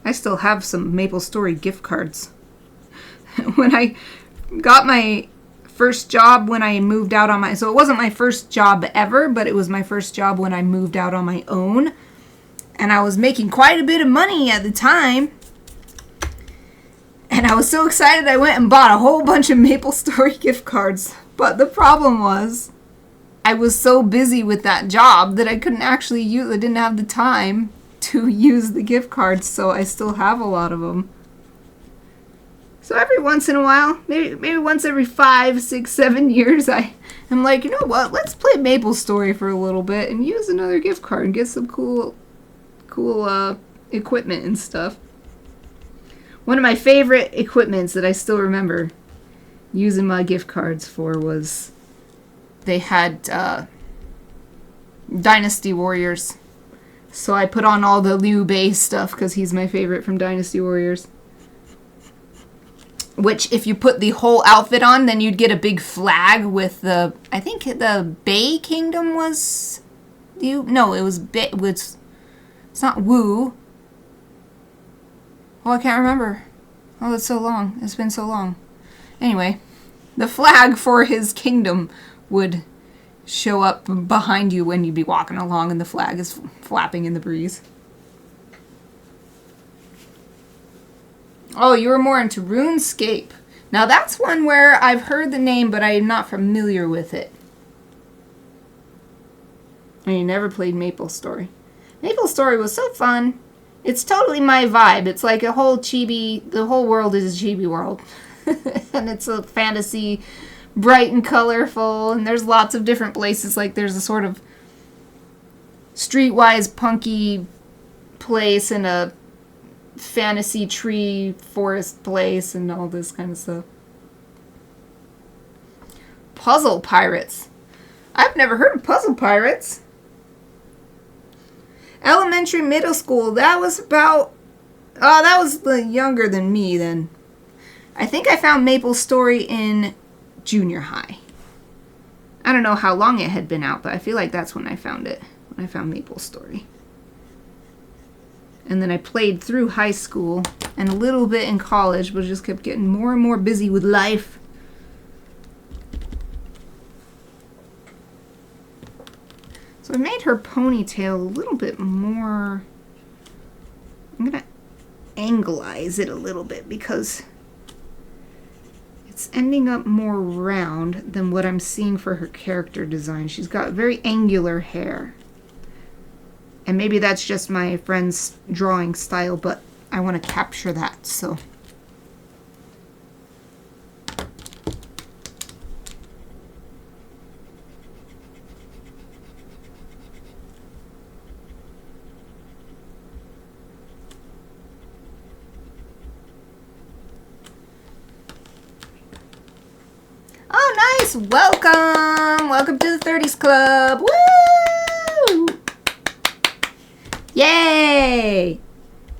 I still have some MapleStory gift cards. When I got my first job when I moved out on my... So it wasn't my first job ever, but it was my first job when I moved out on my own. And I was making quite a bit of money at the time. And I was so excited I went and bought a whole bunch of MapleStory gift cards. But the problem was, I was so busy with that job that I couldn't actually use... I didn't have the time to use the gift cards, so I still have a lot of them. So every once in a while, maybe once every 5, 6, 7 years, I'm like, you know what? Let's play MapleStory for a little bit and use another gift card and get some cool equipment and stuff. One of my favorite equipments that I still remember using my gift cards for was they had Dynasty Warriors. So I put on all the Liu Bei stuff because he's my favorite from Dynasty Warriors. Which, if you put the whole outfit on, then you'd get a big flag with the... I think the Bei Kingdom was... No, it was... It's not Wu. Oh, I can't remember. Oh, that's so long. It's been so long. Anyway, the flag for his kingdom would show up behind you when you'd be walking along and the flag is flapping in the breeze. Oh, you were more into RuneScape. Now that's one where I've heard the name, but I am not familiar with it. And you never played MapleStory. MapleStory was so fun. It's totally my vibe. It's like a whole chibi, the whole world is a chibi world. And it's a fantasy, bright and colorful, and there's lots of different places. Like there's a sort of streetwise punky place and a fantasy tree forest place and all this kind of stuff. Puzzle Pirates. I've never heard of Puzzle Pirates. Elementary, middle school. That was about... Oh, that was younger than me then. I think I found MapleStory in junior high. I don't know how long it had been out, but I feel like that's when I found it. When I found MapleStory. And then I played through high school and a little bit in college, but just kept getting more and more busy with life. So I made her ponytail a little bit more... I'm going to anglize it a little bit because it's ending up more round than what I'm seeing for her character design. She's got very angular hair. And maybe that's just my friend's drawing style, but I want to capture that, so. Oh, nice! Welcome! Welcome to the 30s Club! Woo! Yay!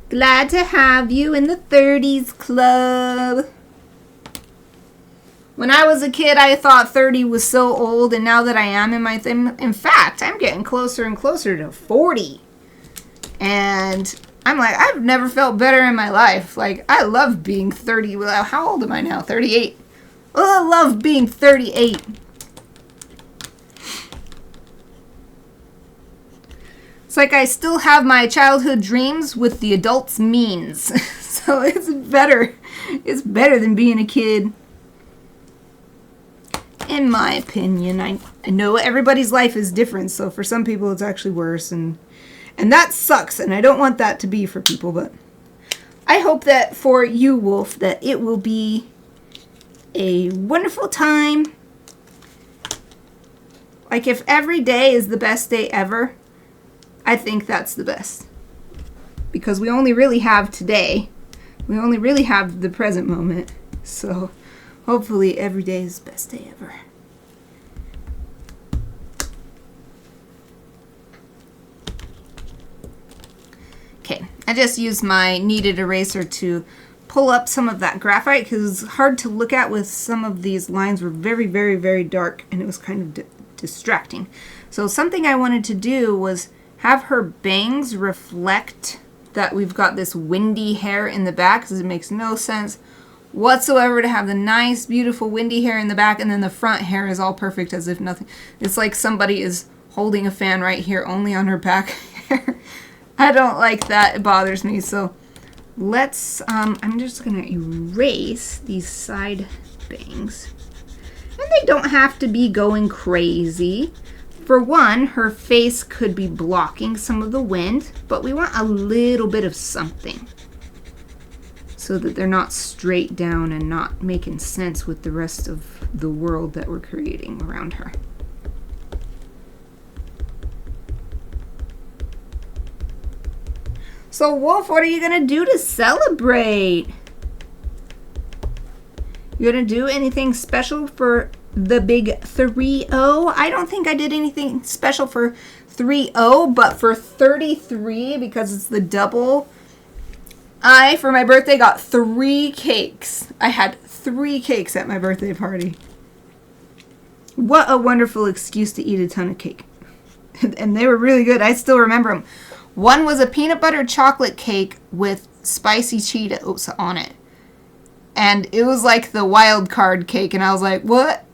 Glad to have you in the 30s Club. When I was a kid, I thought 30 was so old, and now that I am in my in fact, I'm getting closer and closer to 40. And I'm like, I've never felt better in my life. Like, I love being 30. Well, how old am I now? 38. Oh, I love being 38. It's like I still have my childhood dreams with the adult's means. So it's better. It's better than being a kid. In my opinion. I know everybody's life is different, so for some people it's actually worse. And that sucks, and I don't want that to be for people, but I hope that for you, Wolf, that it will be a wonderful time. Like, if every day is the best day ever, I think that's the best. Because we only really have today. We only really have the present moment. So, hopefully every day is the best day ever. Okay, I just used my kneaded eraser to pull up some of that graphite because it's hard to look at with some of these lines were very, very, very dark and it was kind of distracting. So something I wanted to do was have her bangs reflect that we've got this windy hair in the back because it makes no sense whatsoever to have the nice, beautiful windy hair in the back and then the front hair is all perfect as if nothing. It's like somebody is holding a fan right here only on her back hair. I don't like that. It bothers me. So let's, I'm just going to erase these side bangs. And they don't have to be going crazy. For one, her face could be blocking some of the wind, but we want a little bit of something so that they're not straight down and not making sense with the rest of the world that we're creating around her. So, Wolf, what are you going to do to celebrate? You going to do anything special for the big 3-0? I don't think I did anything special for 3-0, but for 33, because it's the double, I, for my birthday, got 3 cakes. I had 3 cakes at my birthday party. What a wonderful excuse to eat a ton of cake. And they were really good. I still remember them. One was a peanut butter chocolate cake with spicy Cheetos on it. And it was like the wild card cake. And I was like, what?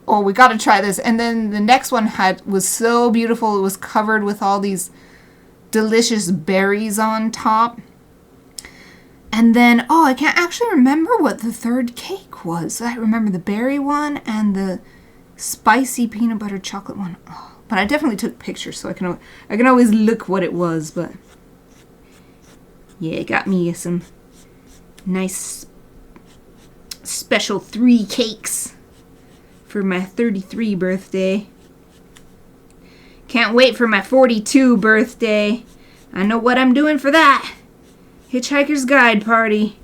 Oh, we got to try this. And then the next one was so beautiful. It was covered with all these delicious berries on top. And then, oh, I can't actually remember what the third cake was. I remember the berry one and the spicy peanut butter chocolate one. Oh. But I definitely took pictures, so I can always look what it was. But yeah, it got me some nice special 3 cakes for my 33 birthday. Can't wait for my 42 birthday. I know what I'm doing for that. Hitchhiker's Guide Party.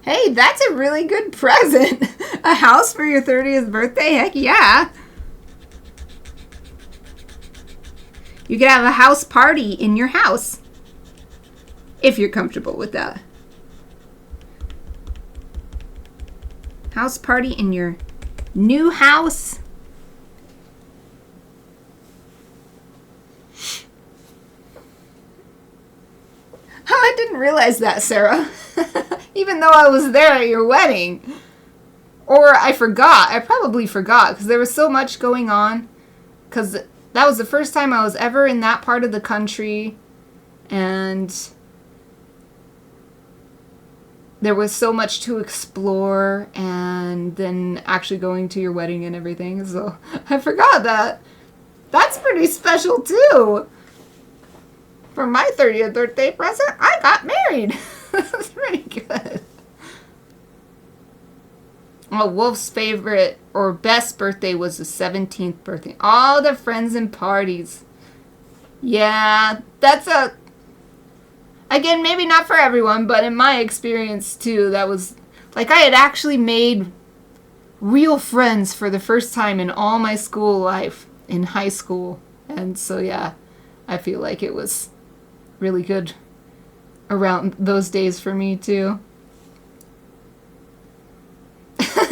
Hey, that's a really good present. A house for your 30th birthday? Heck yeah. You could have a house party in your house. If you're comfortable with that. House party in your new house. Oh, I didn't realize that, Sarah. Even though I was there at your wedding. Or I forgot. I probably forgot because there was so much going on. Because that was the first time I was ever in that part of the country. And there was so much to explore. And then actually going to your wedding and everything. So I forgot that. That's pretty special too. For my 30th birthday present, I got married. That's pretty good. Oh, Wolf's favorite or best birthday was the 17th birthday. All the friends and parties. Yeah, that's again, maybe not for everyone, but in my experience too, that was, like, I had actually made real friends for the first time in all my school life, in high school. And so, yeah, I feel like it was really good around those days for me too.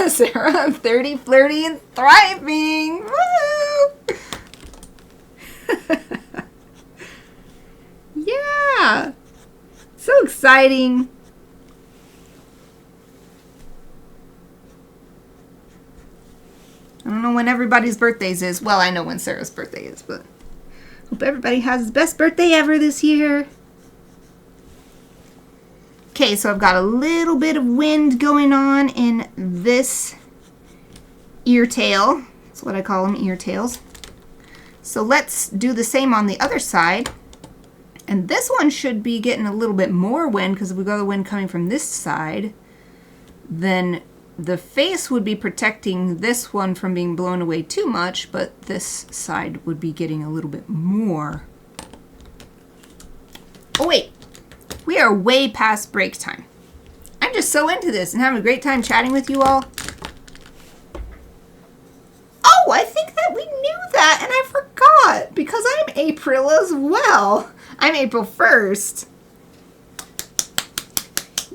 Sarah, I'm 30, flirty, and thriving. Woo! Yeah. So exciting. I don't know when everybody's birthdays is. Well, I know when Sarah's birthday is, but hope everybody has the best birthday ever this year. Okay, so I've got a little bit of wind going on in this ear tail. That's what I call them, ear tails. So let's do the same on the other side. And this one should be getting a little bit more wind, because if we got the wind coming from this side, then the face would be protecting this one from being blown away too much, but this side would be getting a little bit more. Oh wait, we are way past break time. I'm just so into this and having a great time chatting with you all. Oh, I think that we knew that and I forgot, because I'm April as well. I'm April 1st.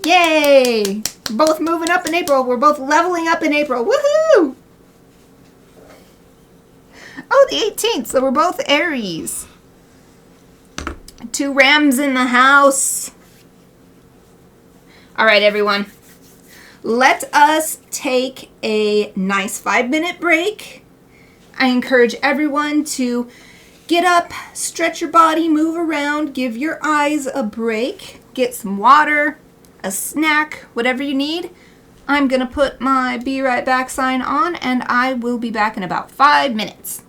Yay! Both moving up in April. We're both leveling up in April. Woohoo! Oh, the 18th. So we're both Aries. 2 Rams in the house. All right, everyone. Let us take a nice 5-minute break. I encourage everyone to get up, stretch your body, move around, give your eyes a break, get some water, a snack, whatever you need. I'm going to put my be right back sign on, and I will be back in about 5 minutes.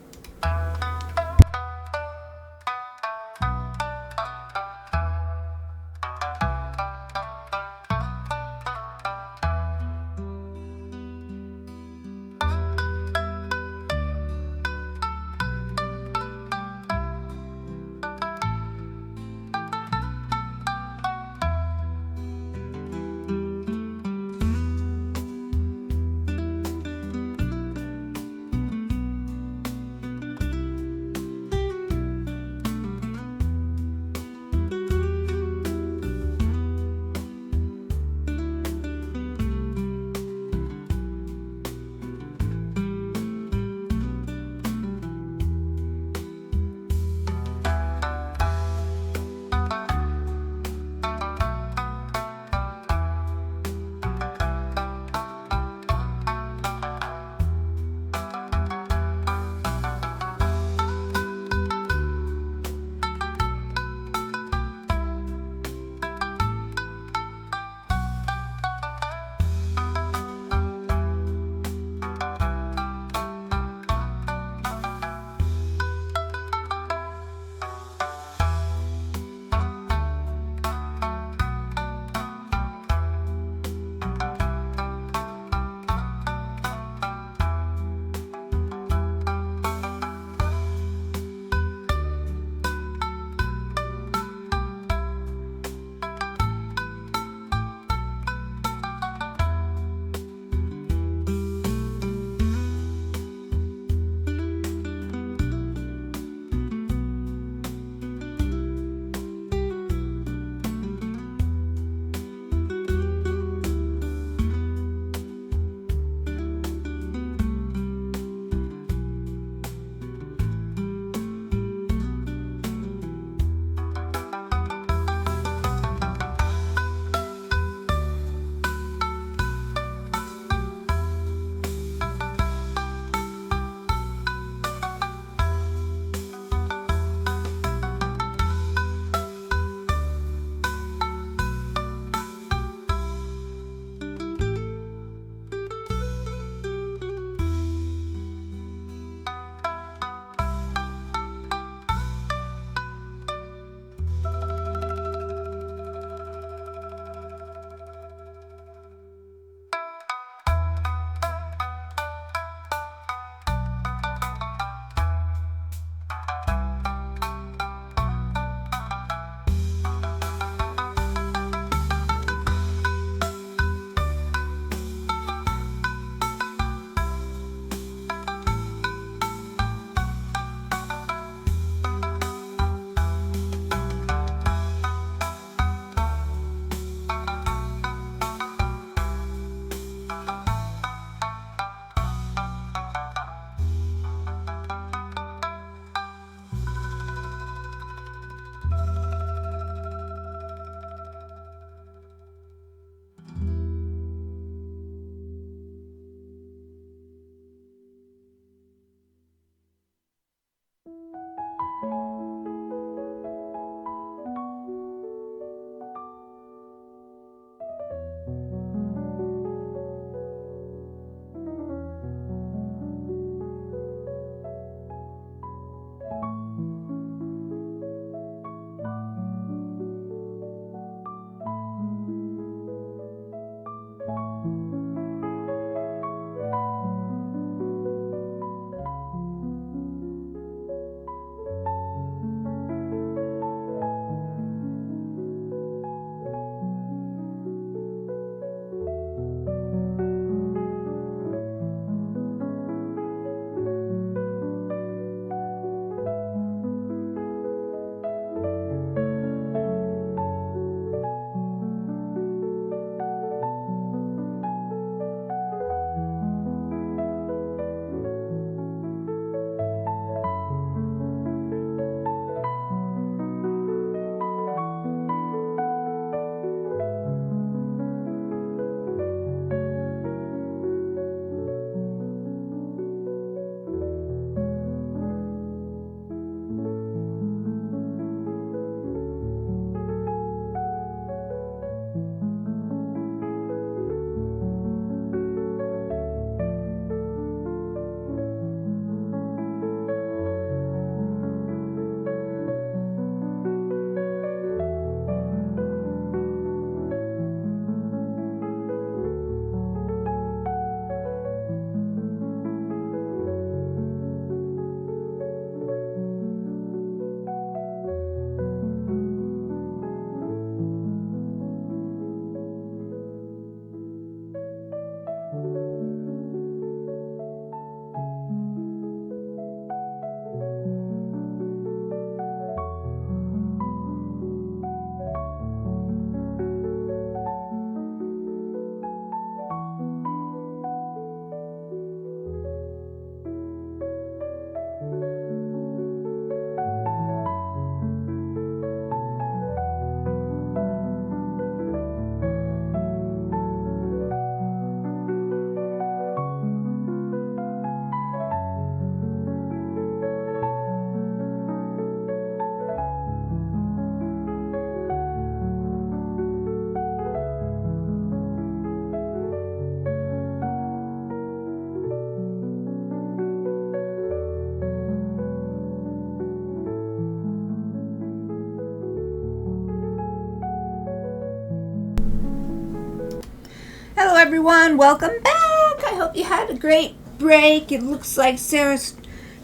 Hello everyone, welcome back. I hope you had a great break. It looks like Sarah's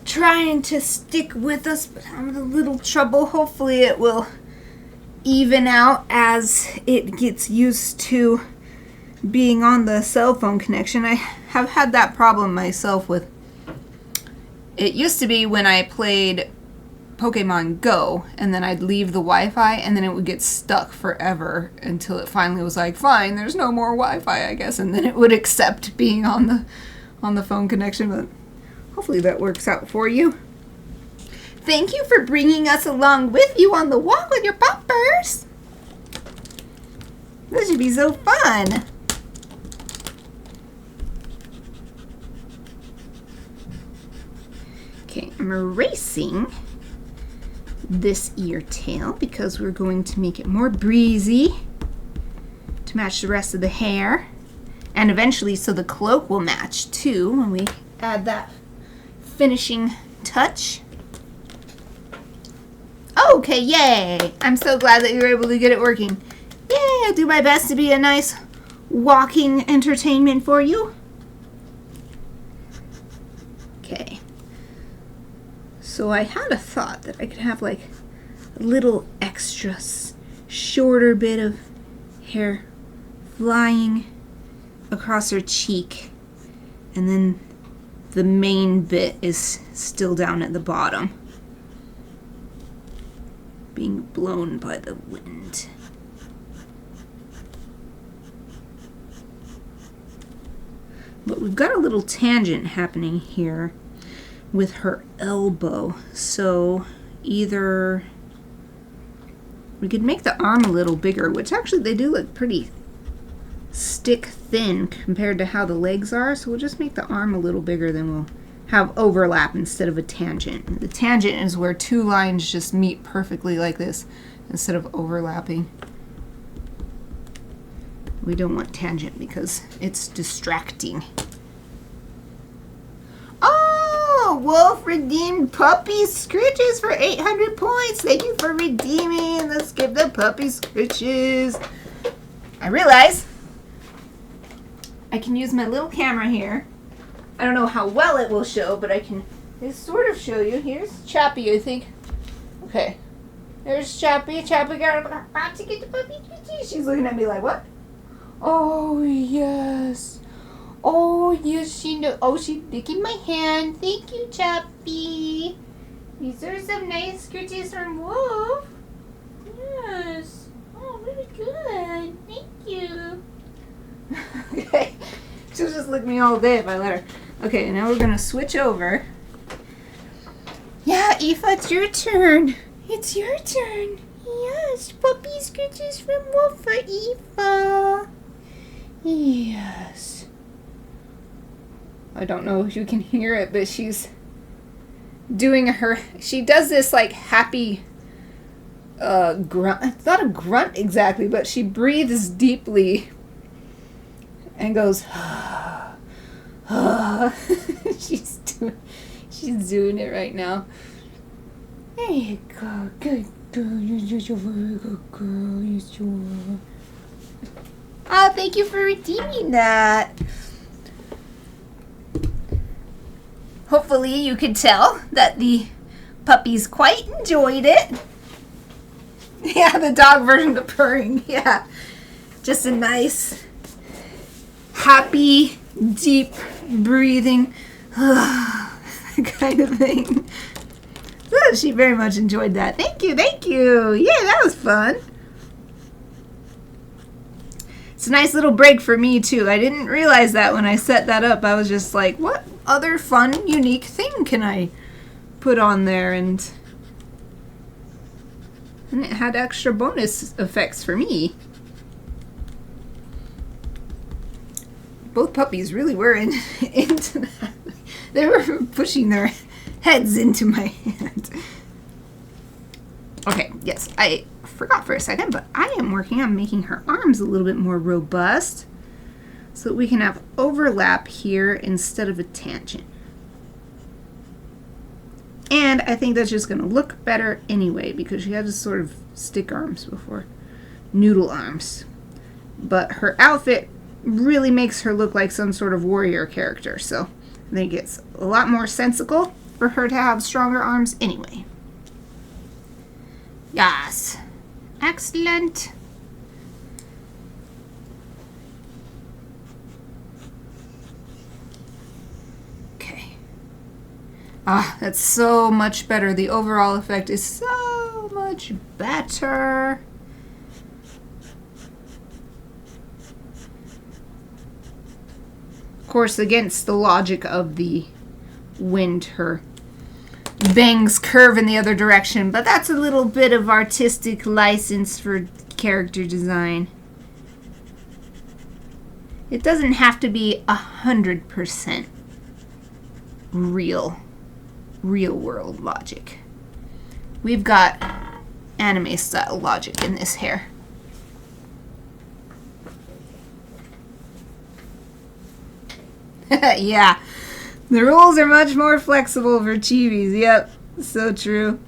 trying to stick with us, but I'm in a little trouble. Hopefully it will even out as it gets used to being on the cell phone connection. I have had that problem myself with, it used to be when I played Pokemon Go and then I'd leave the Wi-Fi and then it would get stuck forever until it finally was like, fine, there's no more Wi-Fi, I guess, and then it would accept being on the phone connection. But hopefully that works out for you. Thank you for bringing us along with you on the walk with your poppers. This should be so fun. Okay, I'm erasing this ear tail because we're going to make it more breezy to match the rest of the hair, and eventually so the cloak will match too when we add that finishing touch. Okay, yay! I'm so glad that you were able to get it working. Yay! I'll do my best to be a nice walking entertainment for you. Okay. So I had a thought that I could have like a little extra shorter bit of hair flying across her cheek, and then the main bit is still down at the bottom, being blown by the wind. But we've got a little tangent happening here with her elbow, so either we could make the arm a little bigger, which actually they do look pretty stick thin compared to how the legs are, so we'll just make the arm a little bigger, then we'll have overlap instead of a tangent. The tangent is where two lines just meet perfectly like this instead of overlapping. We don't want tangent because it's distracting. Wolf redeemed puppy scritches for 800 points. Thank you for redeeming. Let's give the puppy scritches. I realize I can use my little camera here. I don't know how well it will show, but I can sort of show you. Here's Chappy, I think. Okay. There's Chappy. Chappy got to get the puppy scritches. She's looking at me like, what? Oh, yes. Oh, yes, she knows. Oh, she's licking my hand. Thank you, Chappy. These are some nice scritches from Wolf. Yes. Oh, really good. Thank you. Okay. She'll just lick me all day if I let her. Okay, now we're going to switch over. Yeah, Aoife, it's your turn. It's your turn. Yes, puppy scritches from Wolf for Aoife. Yes. I don't know if you can hear it, but she's doing she does this like happy grunt. It's not a grunt exactly, but she breathes deeply and goes, she's doing it right now. There you go. Good girl. You're such a very good girl. You sure. Oh, thank you for redeeming that. Hopefully you could tell that the puppies quite enjoyed it. Yeah, the dog version of purring. Yeah, just a nice, happy, deep breathing kind of thing. So she very much enjoyed that. Thank you, thank you. Yeah, that was fun. It's a nice little break for me, too. I didn't realize that when I set that up. I was just like, what other fun, unique thing can I put on there? And it had extra bonus effects for me. Both puppies really were into that. They were pushing their heads into my hand. Okay, yes, I forgot for a second, but I am working on making her arms a little bit more robust so that we can have overlap here instead of a tangent. And I think that's just going to look better anyway because she has sort of stick arms before noodle arms. But her outfit really makes her look like some sort of warrior character. So I think it's a lot more sensible for her to have stronger arms anyway. Yes. Excellent. Okay. Ah, that's so much better. The overall effect is so much better. Of course, against the logic of the wind, her bangs curve in the other direction, but that's a little bit of artistic license for character design. It doesn't have to be 100% real world logic. We've got anime style logic in this hair. Yeah, the rules are much more flexible for chibis. Yep, so true.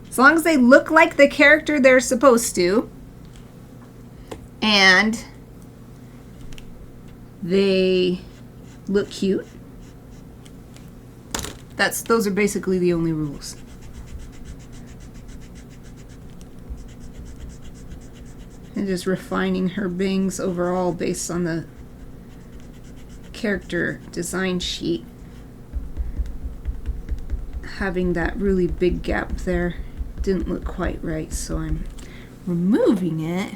As long as they look like the character they're supposed to, and they look cute. Those are basically the only rules. And just refining her bangs overall based on the character design sheet. Having that really big gap there didn't look quite right, so I'm removing it.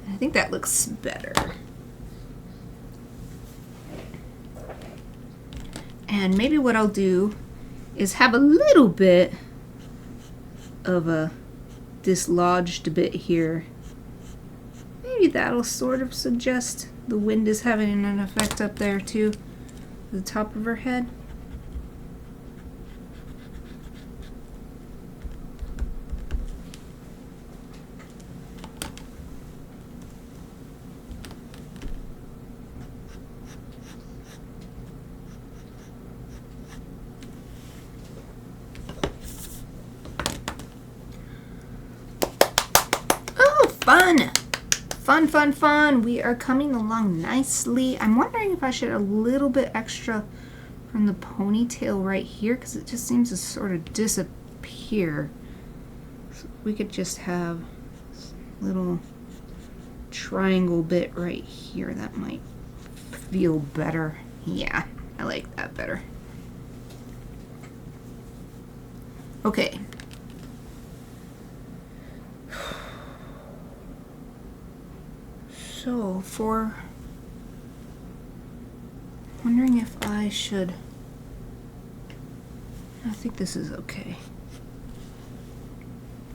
I think that looks better. And maybe what I'll do is have a little bit of a dislodged bit here. Maybe that'll sort of suggest the wind is having an effect up there too, the top of her head. Fun! Fun, fun, fun. We are coming along nicely. I'm wondering if I should add a little bit extra from the ponytail right here, because it just seems to sort of disappear. So we could just have a little triangle bit right here. That might feel better. Yeah, I like that better. Okay. So, wondering if I should, I think this is okay.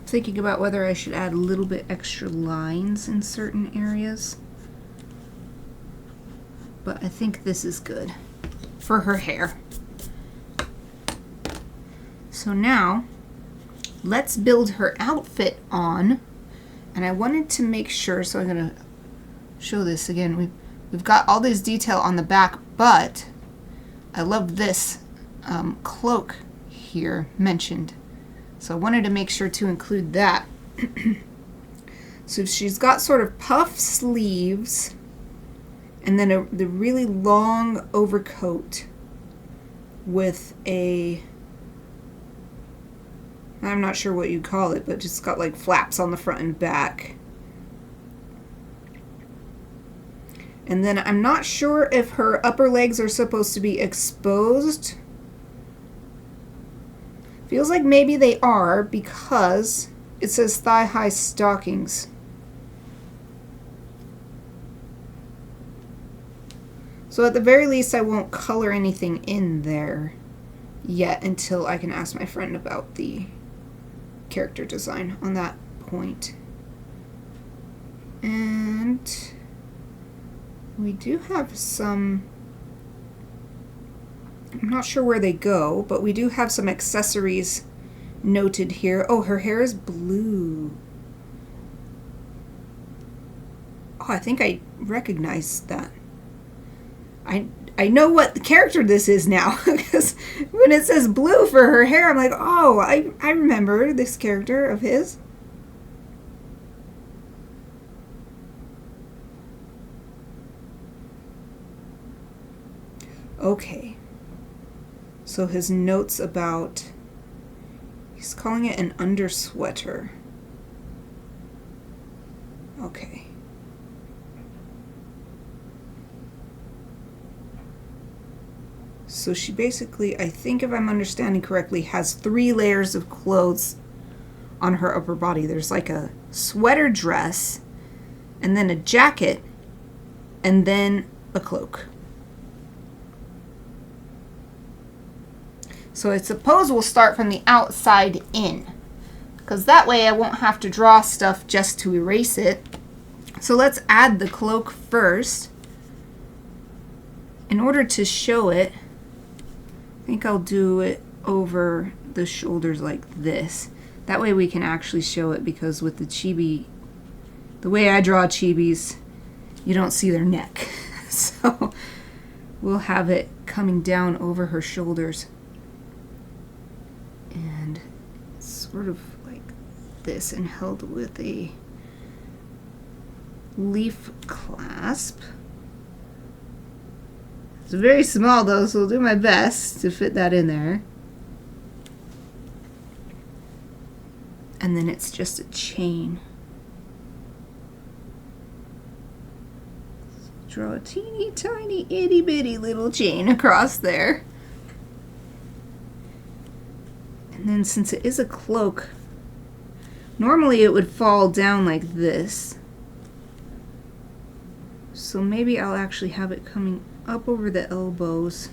Thinking about whether I should add a little bit extra lines in certain areas. But I think this is good for her hair. So now, let's build her outfit on. And I wanted to make sure, so I'm going to show this again. We've got all this detail on the back, but I love this cloak here mentioned. So I wanted to make sure to include that. So she's got sort of puff sleeves and then the really long overcoat with a, I'm not sure what you call it, but just got like flaps on the front and back. And then I'm not sure if her upper legs are supposed to be exposed. Feels like maybe they are because it says thigh-high stockings. So at the very least I won't color anything in there yet until I can ask my friend about the character design on that point. And we do have some, I'm not sure where they go, but we do have some accessories noted here. Oh, her hair is blue. Oh, I think I recognize that. I know what character this is now, because when it says blue for her hair, I'm like, oh, I remember this character of his. Okay. So his notes about, he's calling it an undersweater. Okay. So she basically, I think if I'm understanding correctly, has 3 layers of clothes on her upper body. There's like a sweater dress, and then a jacket, and then a cloak. So I suppose we'll start from the outside in, because that way I won't have to draw stuff just to erase it. So let's add the cloak first. In order to show it, I think I'll do it over the shoulders like this. That way we can actually show it, because with the chibi, the way I draw chibis, you don't see their neck. So we'll have it coming down over her shoulders. And it's sort of like this and held with a leaf clasp. It's very small though, so I'll do my best to fit that in there. And then it's just a chain. Draw a teeny tiny itty bitty little chain across there. And then since it is a cloak, normally it would fall down like this. So maybe I'll actually have it coming up over the elbows,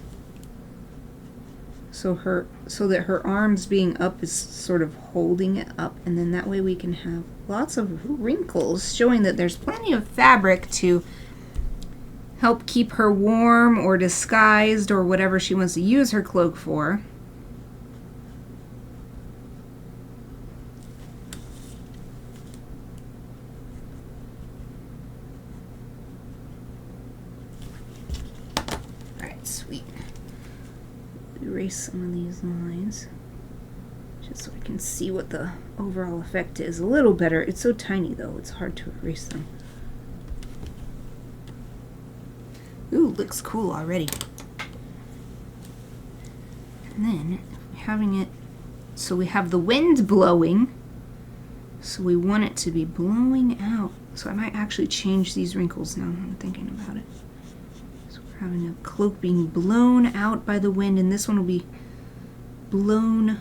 so that her arms being up is sort of holding it up, and then that way we can have lots of wrinkles, showing that there's plenty of fabric to help keep her warm or disguised or whatever she wants to use her cloak for. Sweet. Erase some of these lines just so I can see what the overall effect is a little better. It's so tiny though, it's hard to erase them. Ooh, looks cool already. And then having it so we have the wind blowing, so we want it to be blowing out. So I might actually change these wrinkles now I'm thinking about it. Having a cloak being blown out by the wind, and this one will be blown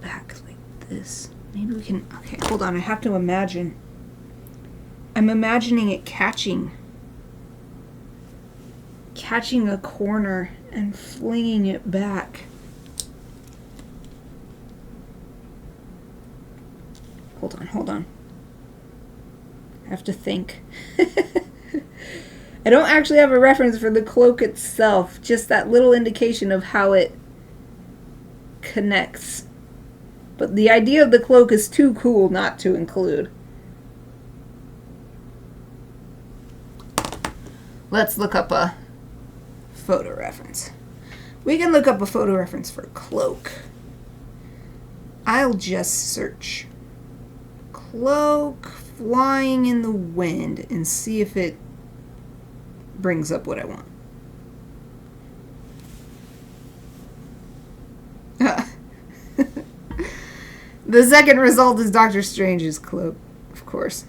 back like this. Maybe we can, okay, hold on, I have to imagine. I'm imagining it catching a corner and flinging it back. Hold on. I have to think. I don't actually have a reference for the cloak itself, just that little indication of how it connects. But the idea of the cloak is too cool not to include. Let's look up a photo reference. We can look up a photo reference for cloak. I'll just search cloak flying in the wind and see if it brings up what I want. The second result is Doctor Strange's cloak, of course.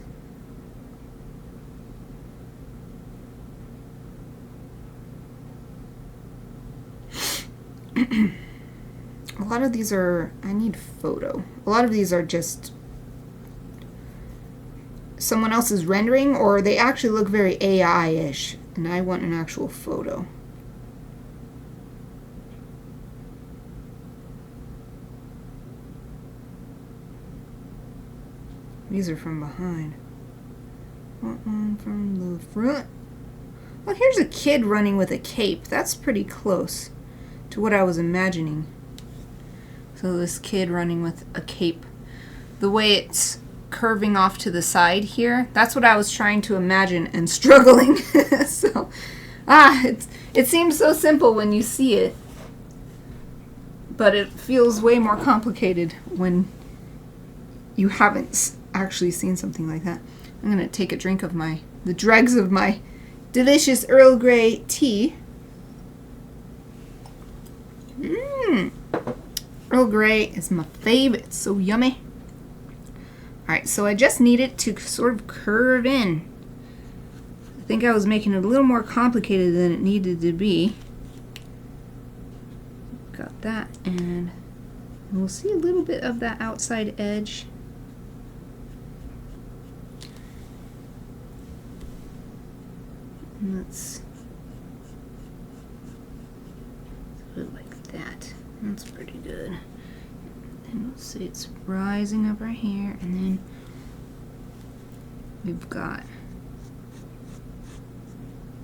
A lot of these are, I need photo. A lot of these are just someone else's rendering, or they actually look very AI-ish, and I want an actual photo. These are from behind. Want one from the front. Well, here's a kid running with a cape. That's pretty close to what I was imagining. So this kid running with a cape. The way it's curving off to the side here, that's what I was trying to imagine and struggling. So, it seems so simple when you see it, but it feels way more complicated when you haven't actually seen something like that. I'm gonna take a drink of the dregs of my delicious Earl Grey tea. Earl Grey is my favorite. It's so yummy. Alright, so I just need it to sort of curve in. I think I was making it a little more complicated than it needed to be. Got that, and we'll see a little bit of that outside edge. Let's do it like that. That's pretty good. And let's see, it's rising up right here, and then we've got,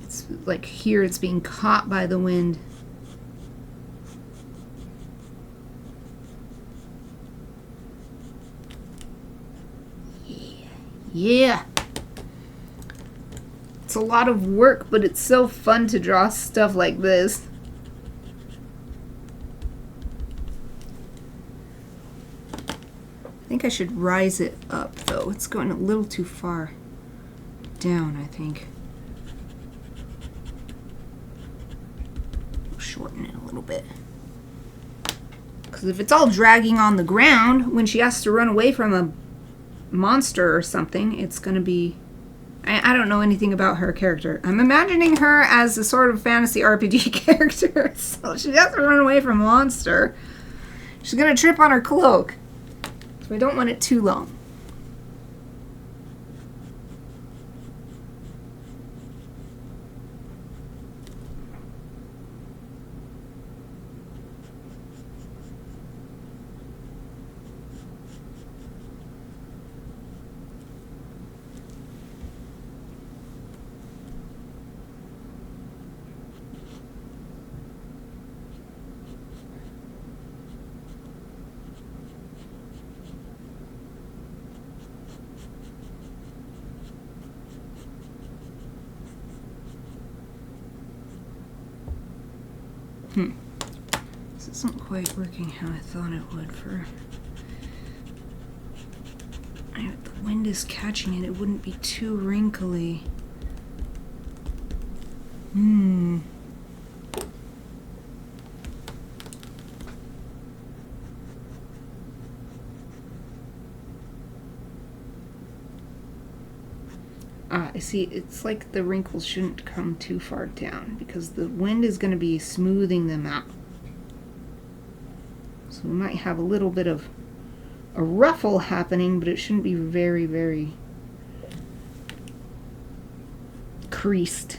it's like here it's being caught by the wind. Yeah. It's a lot of work, but it's so fun to draw stuff like this. I think I should rise it up, though. It's going a little too far down, I think. I'll shorten it a little bit. Because if it's all dragging on the ground, when she has to run away from a monster or something, it's going to be... I don't know anything about her character. I'm imagining her as a sort of fantasy RPG character. So she has to run away from a monster. She's going to trip on her cloak. So I don't want it too long. This isn't quite working how I thought it would for... If the wind is catching it, it wouldn't be too wrinkly. I see, it's like the wrinkles shouldn't come too far down because the wind is going to be smoothing them out. So we might have a little bit of a ruffle happening, but it shouldn't be very, very creased.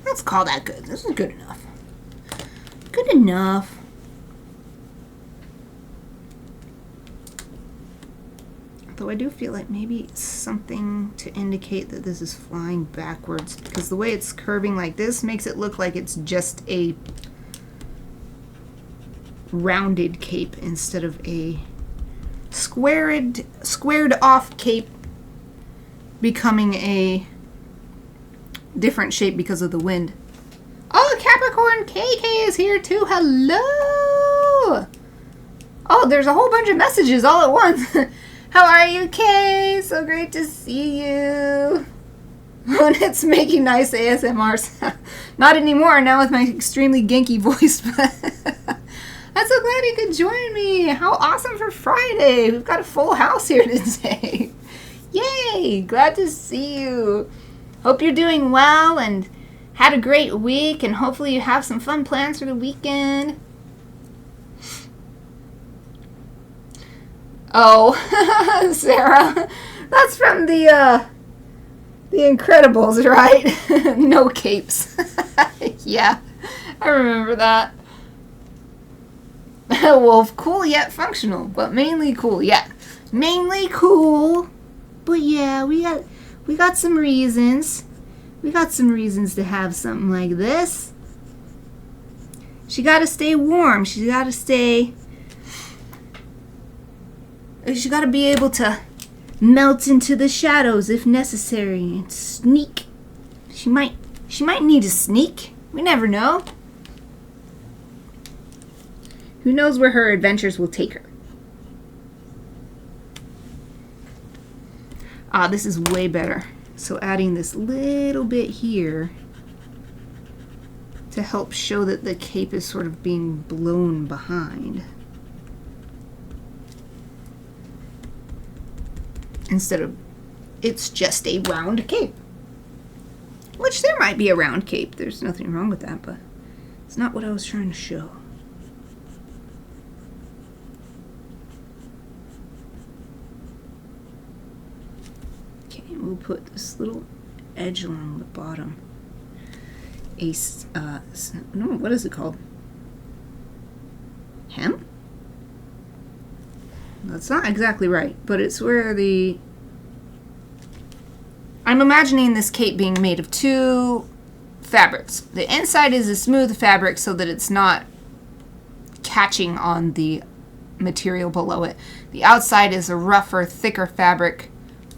Let's call that good. This is good enough. Good enough. Though I do feel like maybe something to indicate that this is flying backwards, because the way it's curving like this makes it look like it's just a rounded cape instead of a squared off cape becoming a different shape because of the wind. Oh, Capricorn KK is here too. Hello. Oh, there's a whole bunch of messages all at once. How are you, Kay? So great to see you. When it's making nice ASMR. Not anymore, now with my extremely Genki voice. But I'm so glad you could join me. How awesome for Friday. We've got a full house here today. Yay, glad to see you. Hope you're doing well and had a great week, and hopefully you have some fun plans for the weekend. Oh, Sarah, that's from the Incredibles, right? No capes. Yeah, I remember that. Wolf, cool yet functional, but mainly cool. Yeah, mainly cool, but yeah, we got some reasons. We got some reasons to have something like this. She got to stay warm. She got to be able to melt into the shadows if necessary and sneak. She might need to sneak. We never know. Who knows where her adventures will take her? Ah, this is way better. So adding this little bit here to help show that the cape is sort of being blown behind. Instead of, it's just a round cape. Which there might be a round cape. There's nothing wrong with that, but it's not what I was trying to show. Okay, we'll put this little edge along the bottom. No, what is it called? Hem? That's not exactly right, but it's where the... I'm imagining this cape being made of two fabrics. The inside is a smooth fabric so that it's not catching on the material below it. The outside is a rougher, thicker fabric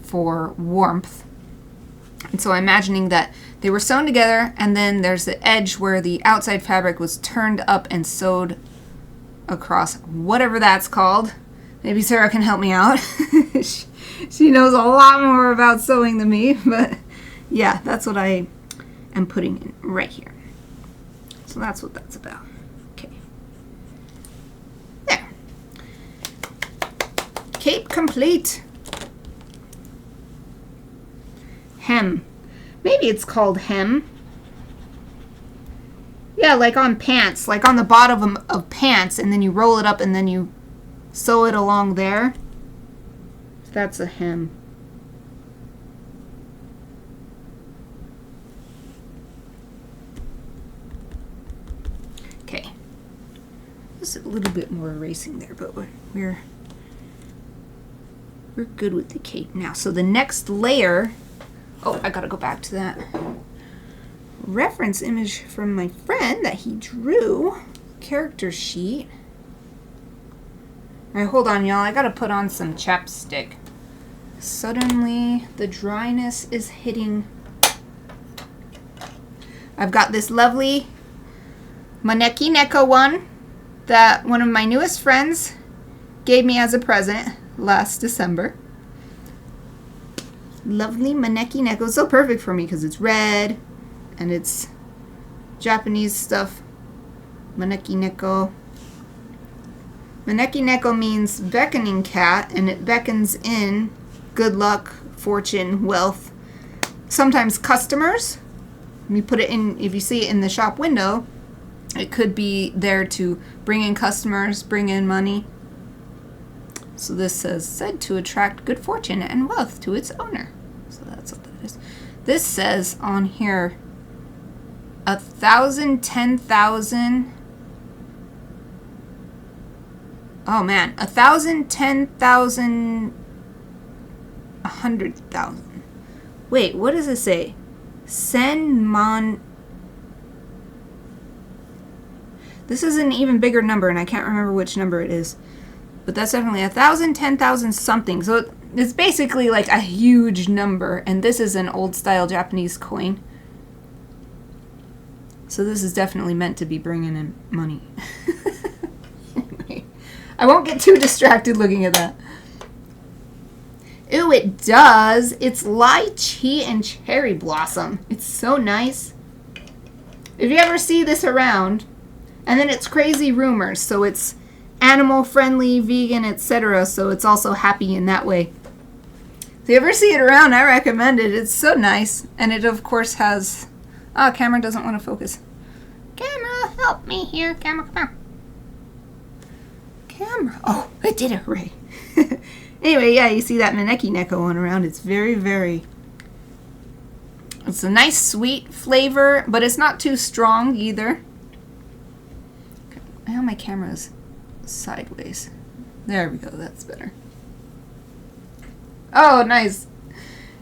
for warmth. And so I'm imagining that they were sewn together, and then there's the edge where the outside fabric was turned up and sewed across, whatever that's called. Maybe Sarah can help me out. She knows a lot more about sewing than me, but yeah, that's what I am putting in right here. So that's what that's about. Okay. There. Cape complete. Hem. Maybe it's called hem. Yeah, like on pants, like on the bottom of pants, and then you roll it up and then you sew it along there. That's a hem. Okay. Just a little bit more erasing there, but we're good with the cape now. So the next layer, oh, I gotta go back to that reference image from my friend that he drew, character sheet. All right, hold on, y'all. I gotta put on some chapstick. Suddenly, the dryness is hitting. I've got this lovely Maneki Neko one that one of my newest friends gave me as a present last December. Lovely Maneki Neko. So perfect for me because it's red and it's Japanese stuff. Maneki Neko. Maneki Neko means beckoning cat, and it beckons in good luck, fortune, wealth. Sometimes customers. You put it in, if you see it in the shop window, it could be there to bring in customers, bring in money. So this said to attract good fortune and wealth to its owner. So that's what that is. This says on here, 1,000, 10,000. Oh man, 1,000, 10,000, 100,000. Wait, what does it say? Senmon. This is an even bigger number, and I can't remember which number it is. But that's definitely 1,000, 10,000 something. So it's basically like a huge number, and this is an old style Japanese coin. So this is definitely meant to be bringing in money. I won't get too distracted looking at that. Ooh, it does. It's lychee and cherry blossom. It's so nice. If you ever see this around, and then it's crazy rumors, so it's animal friendly, vegan, etc. So it's also happy in that way. If you ever see it around, I recommend it. It's so nice. And it of course has, oh, camera doesn't want to focus. Camera, help me here. Camera, come on. Camera. Oh, it did it, hooray. Anyway, yeah, you see that Maneki Neko one around. It's it's a nice sweet flavor, but it's not too strong either. Now my camera's sideways. There we go, that's better. Oh, nice.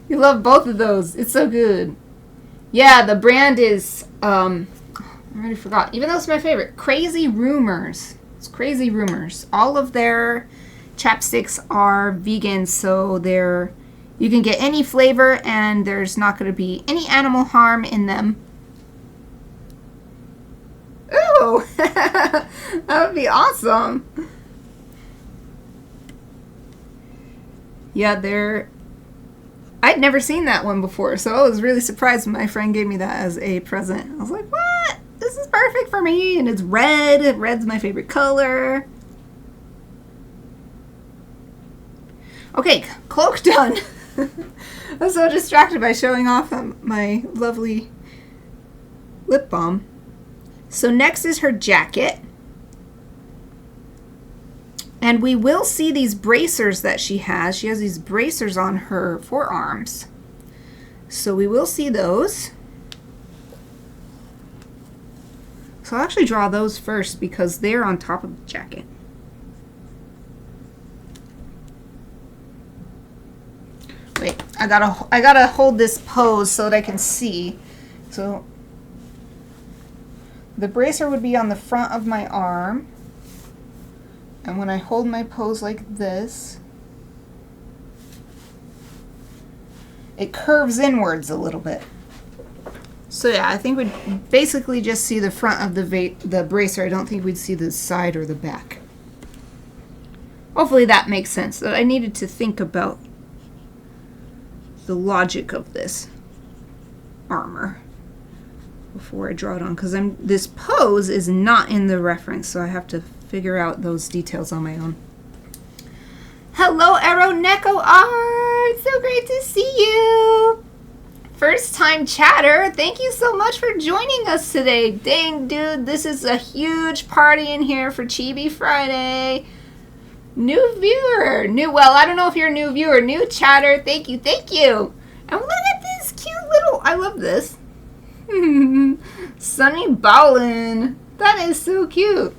You love both of those. It's so good. Yeah, the brand is, I already forgot. Even though it's my favorite. Crazy Rumors. It's Crazy Rumors. All of their chapsticks are vegan, so you can get any flavor and there's not going to be any animal harm in them. Ooh! That would be awesome. Yeah, I'd never seen that one before, so I was really surprised when my friend gave me that as a present. I was like, what? This is perfect for me, and it's red. Red's my favorite color. Okay, cloak done. I was so distracted by showing off my lovely lip balm. So next is her jacket. And we will see these bracers that she has. She has these bracers on her forearms. So we will see those. So I'll actually draw those first because they're on top of the jacket. Wait, I gotta hold this pose so that I can see. So the bracer would be on the front of my arm. And when I hold my pose like this, it curves inwards a little bit. So yeah, I think we'd basically just see the front of the bracer. I don't think we'd see the side or the back. Hopefully that makes sense. That I needed to think about the logic of this armor before I draw it on, because this pose is not in the reference, so I have to figure out those details on my own. Hello, Arrow Neko Art! So great to see you! First time chatter, thank you so much for joining us today. Dang, dude, this is a huge party in here for Chibi Friday. New viewer, well, I don't know if you're a new viewer, new chatter, thank you. And look at this cute little, I love this. Sunny Ballin, that is so cute.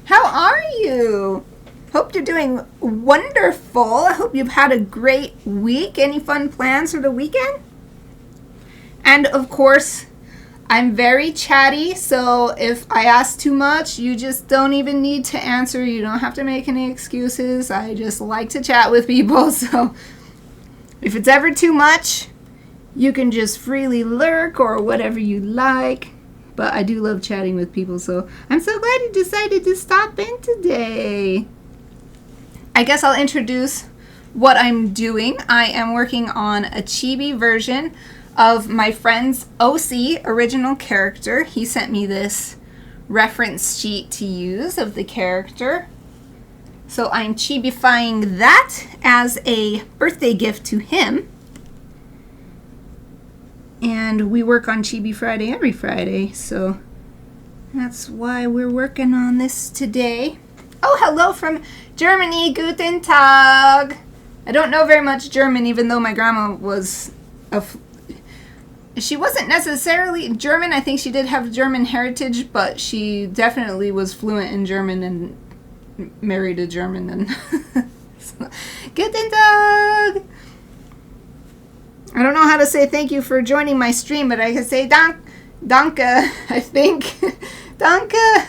How are you? Hope you're doing wonderful. I hope you've had a great week. Any fun plans for the weekend? And of course, I'm very chatty, so if I ask too much, you just don't even need to answer. You don't have to make any excuses. I just like to chat with people, so if it's ever too much, you can just freely lurk or whatever you like. But I do love chatting with people, so I'm so glad you decided to stop in today. I guess I'll introduce what I'm doing. I am working on a chibi version of my friend's OC original character. He sent me this reference sheet to use of the character. So I'm chibifying that as a birthday gift to him. And we work on Chibi Friday every Friday, so that's why we're working on this today. Oh, hello from Germany, guten Tag. I don't know very much German, even though my grandma was she wasn't necessarily German. I think she did have German heritage, but she definitely was fluent in German and married a German. And so, guten Tag. I don't know how to say thank you for joining my stream, but I can say danke, I think. Danke.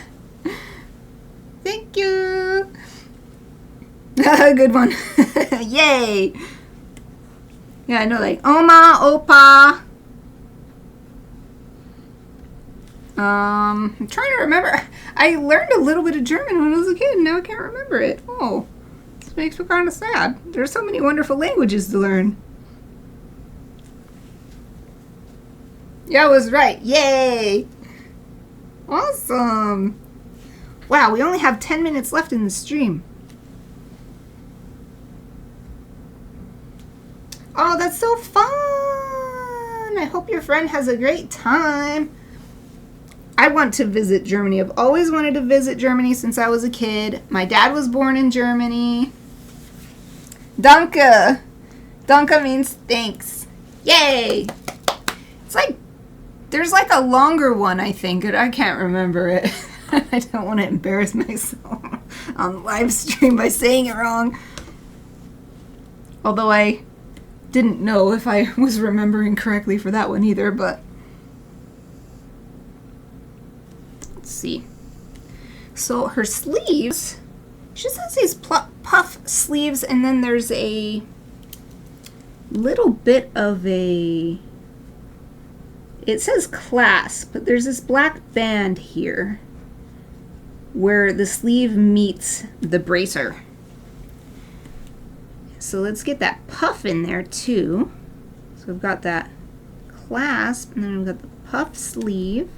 Thank you. Good one. Yay. Yeah, I know, like Oma, Opa. I'm trying to remember. I learned a little bit of German when I was a kid, and now I can't remember it. Oh, this makes me kind of sad. There's so many wonderful languages to learn. Yeah, I was right. Yay! Awesome! Wow, we only have 10 minutes left in the stream. Oh, that's so fun! I hope your friend has a great time. I want to visit Germany. I've always wanted to visit Germany since I was a kid. My dad was born in Germany. Danke. Danke means thanks. Yay! It's like, there's like a longer one, I think, and I can't remember it. I don't want to embarrass myself on live stream by saying it wrong. Although I didn't know if I was remembering correctly for that one either, but let's see. So her sleeves, she just has these puff sleeves, and then there's a little bit of a, it says clasp, but there's this black band here where the sleeve meets the bracer. So let's get that puff in there too. So we've got that clasp, and then we've got the puff sleeve.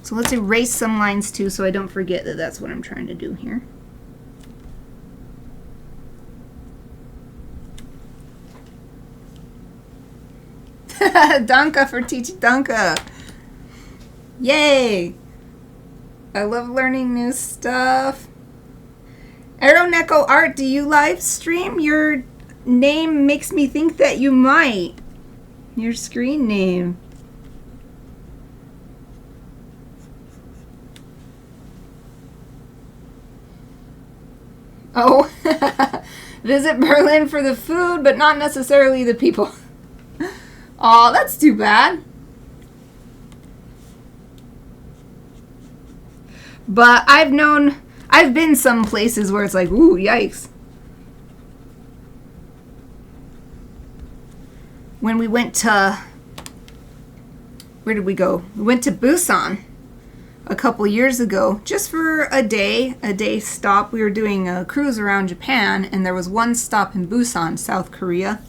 So let's erase some lines too so I don't forget that that's what I'm trying to do here. Danke for teaching Danke. Yay! I love learning new stuff. Aeroneko Art, do you live stream? Your name makes me think that you might. Your screen name. Oh, visit Berlin for the food, but not necessarily the people. Aw, that's too bad. But I've been some places where it's like, ooh, yikes. When we went to, where did we go? We went to Busan a couple years ago, just for a day stop. We were doing a cruise around Japan, and there was one stop in Busan, South Korea.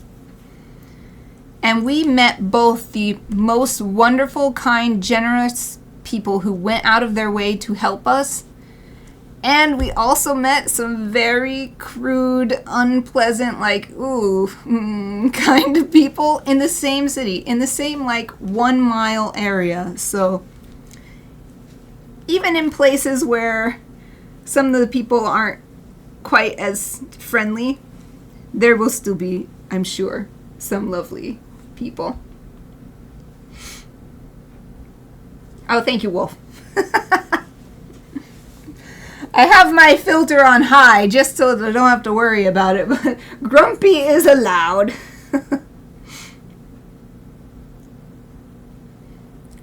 And we met both the most wonderful, kind, generous people who went out of their way to help us. And we also met some very crude, unpleasant, like, ooh, kind of people in the same city, in the same, like, 1 mile area. So even in places where some of the people aren't quite as friendly, there will still be, I'm sure, some lovely people. Oh, thank you, Wolf. I have my filter on high just so that I don't have to worry about it, but grumpy is allowed.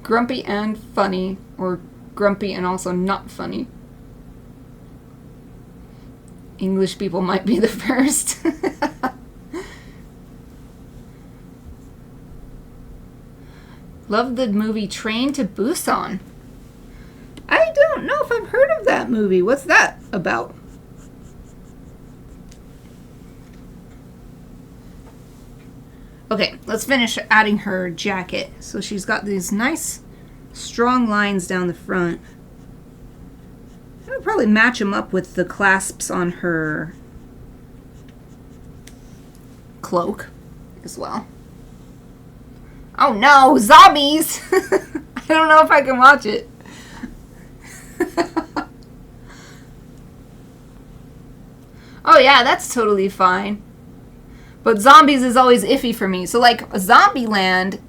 Grumpy and funny, or grumpy and also not funny. English people might be the first. Love the movie Train to Busan. I don't know if I've heard of that movie. What's that about? Okay, let's finish adding her jacket. So she's got these nice, strong lines down the front. I'll probably match them up with the clasps on her cloak as well. Oh no, zombies! I don't know if I can watch it. Oh yeah, that's totally fine. But zombies is always iffy for me. So like a Zombieland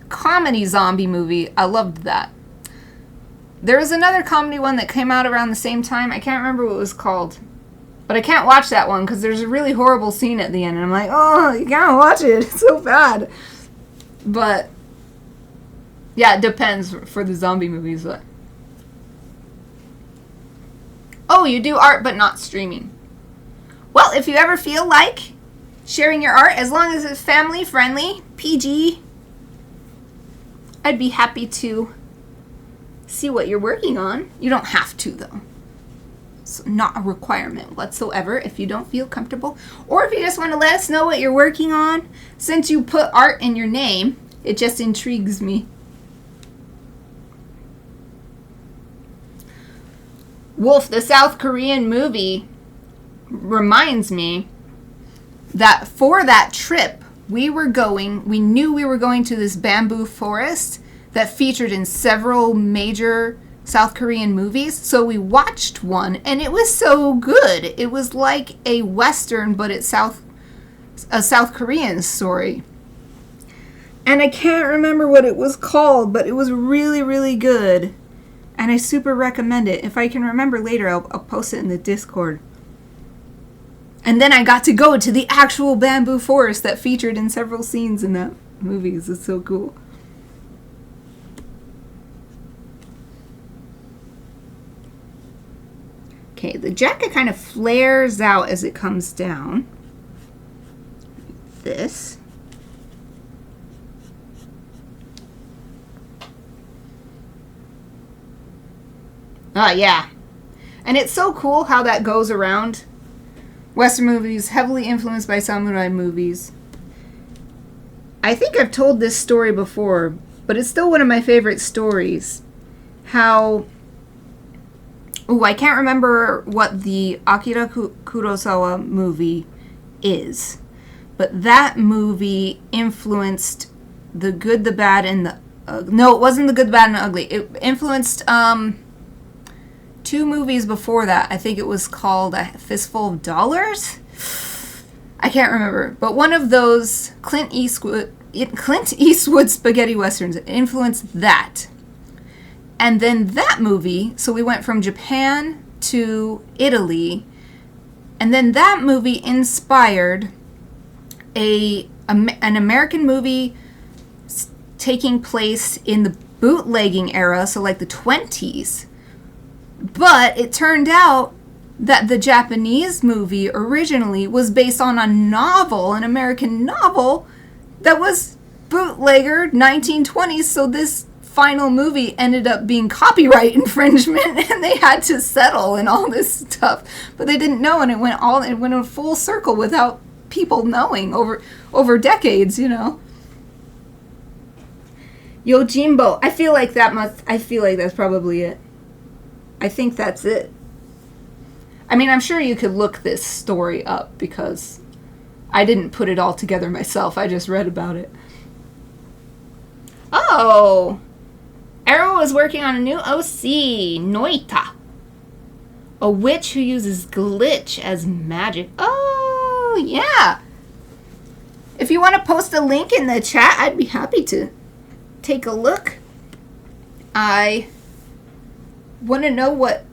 comedy zombie movie, I loved that. There was another comedy one that came out around the same time. I can't remember what it was called. But I can't watch that one because there's a really horrible scene at the end. And I'm like, oh, you can't watch it. It's so bad. But yeah, it depends for the zombie movies. But oh, you do art but not streaming. Well, if you ever feel like sharing your art, as long as it's family friendly, PG, I'd be happy to see what you're working on. You don't have to, though. It's not a requirement whatsoever if you don't feel comfortable. Or if you just want to let us know what you're working on. Since you put art in your name, it just intrigues me. Wolf, the South Korean movie, reminds me that for that trip, we knew we were going to this bamboo forest that featured in several major South Korean movies. So we watched one, and it was so good. It was like a Western, but it's a South Korean story. And I can't remember what it was called, but it was really, really good. And I super recommend it. If I can remember later, I'll post it in the Discord. And then I got to go to the actual bamboo forest that featured in several scenes in that movie. It's so cool. Okay, the jacket kind of flares out as it comes down. This. Oh, yeah. And it's so cool how that goes around. Western movies heavily influenced by samurai movies. I think I've told this story before, but it's still one of my favorite stories. How... Oh, I can't remember what the Akira Kurosawa movie is. But that movie influenced The Good, the Bad, and the... no, it wasn't The Good, the Bad, and the Ugly. It influenced... two movies before that. I think it was called A Fistful of Dollars? I can't remember. But one of those Clint Eastwood spaghetti westerns influenced that. And then that movie, so we went from Japan to Italy, and then that movie inspired an American movie taking place in the bootlegging era, so like the 20s. But it turned out that the Japanese movie originally was based on a novel, an American novel, that was bootlegger 1920s. So this final movie ended up being copyright infringement, and they had to settle and all this stuff. But they didn't know, and it went in full circle without people knowing over decades, you know. Yojimbo. I feel like that's probably it. I think that's it. I mean, I'm sure you could look this story up because I didn't put it all together myself. I just read about it. Oh! Arrow is working on a new OC, Noita. A witch who uses glitch as magic. Oh, yeah. If you want to post a link in the chat, I'd be happy to take a look. I want to know what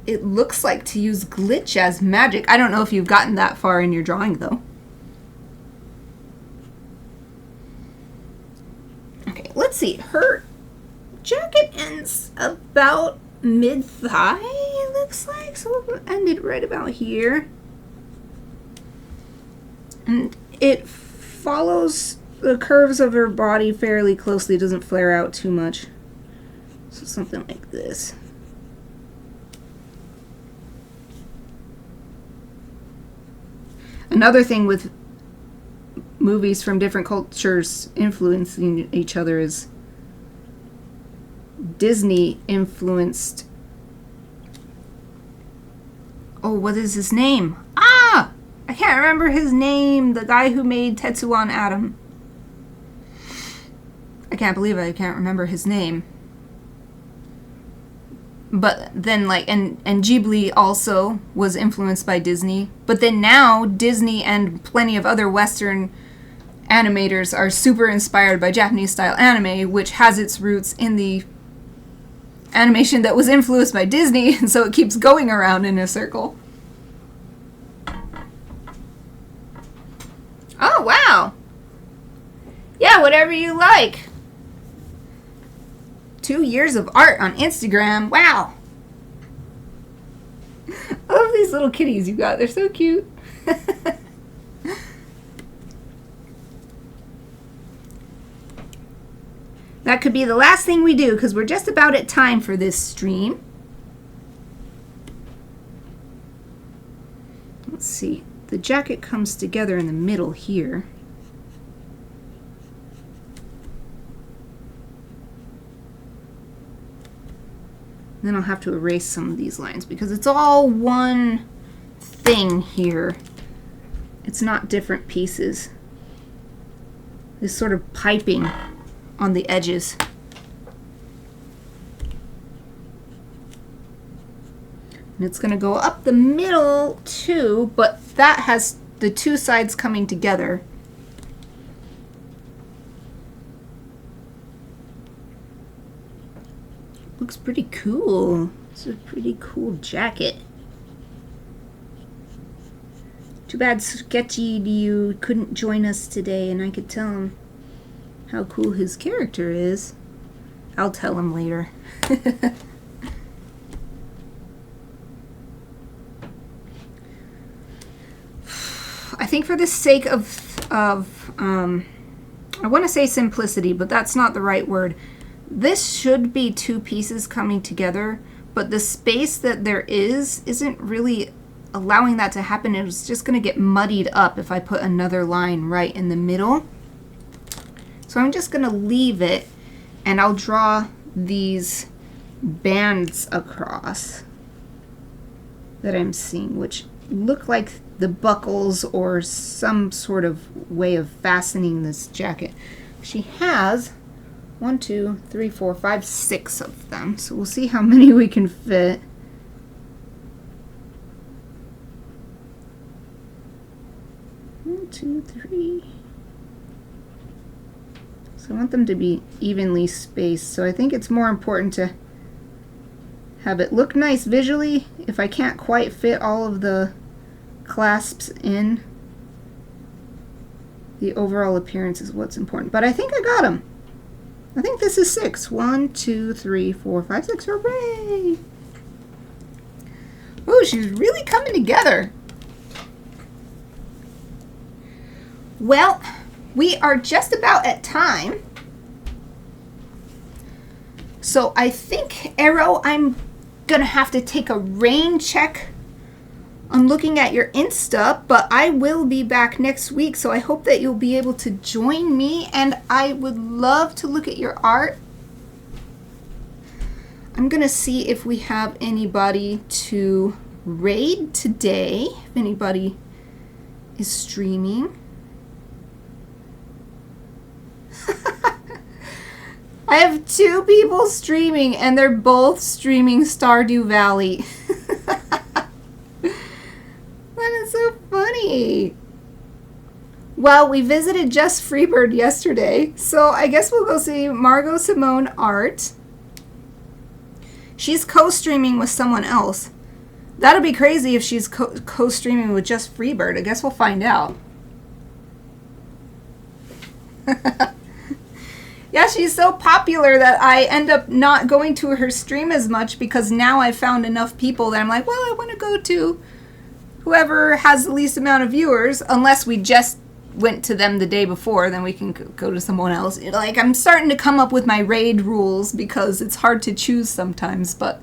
it looks like to use glitch as magic. I don't know if you've gotten that far in your drawing, though. Okay, let's see. Her jacket ends about mid-thigh, it looks like. So we'll end it right about here. And it follows the curves of her body fairly closely. It doesn't flare out too much. So something like this. Another thing with movies from different cultures influencing each other is Disney influenced... Oh, what is his name? Ah! I can't remember his name. The guy who made Tetsuwan Atom. I can't believe I can't remember his name. But then, like, and Ghibli also was influenced by Disney. But then now, Disney and plenty of other Western animators are super inspired by Japanese-style anime, which has its roots in the animation that was influenced by Disney, and so it keeps going around in a circle. Oh, wow. Yeah, whatever you like. 2 years of art on Instagram. Wow. I love these little kitties you got. They're so cute. That could be the last thing we do because we're just about at time for this stream. Let's see. The jacket comes together in the middle here. Then I'll have to erase some of these lines because it's all one thing here. It's not different pieces. This sort of piping on the edges. And it's going to go up the middle too, but that has the two sides coming together. Looks pretty cool. It's a pretty cool jacket. Too bad Sketchy you couldn't join us today and I could tell him how cool his character is. I'll tell him later. I think for the sake of I want to say simplicity, but that's not the right word. This should be two pieces coming together, but the space that there isn't really allowing that to happen. It's just going to get muddied up if I put another line right in the middle. So I'm just going to leave it, and I'll draw these bands across that I'm seeing, which look like the buckles or some sort of way of fastening this jacket. She has 1, 2, 3, 4, 5, 6 of them. So we'll see how many we can fit. 1, 2, 3. So I want them to be evenly spaced. So I think it's more important to have it look nice visually. If I can't quite fit all of the clasps in, the overall appearance is what's important. But I think I got them. I think this is 6. 1, 2, 3, 4, 5, 6. Hooray! Oh, she's really coming together. Well, we are just about at time. So I think, Arrow, I'm gonna have to take a rain check on looking at your Insta, but I will be back next week, so I hope that you'll be able to join me, and I would love to look at your art. I'm gonna see if we have anybody to raid today, if anybody is streaming. I have 2 people streaming, and they're both streaming Stardew Valley. That is so funny. Well, we visited Just Freebird yesterday, so I guess we'll go see Margot Simone art. She's co-streaming with someone else. That'll be crazy if she's co-streaming with Just Freebird. I guess we'll find out. Yeah, she's so popular that I end up not going to her stream as much because now I've found enough people that I'm like, well, I want to go to whoever has the least amount of viewers, unless we just went to them the day before, then we can go to someone else. Like, I'm starting to come up with my raid rules because it's hard to choose sometimes, but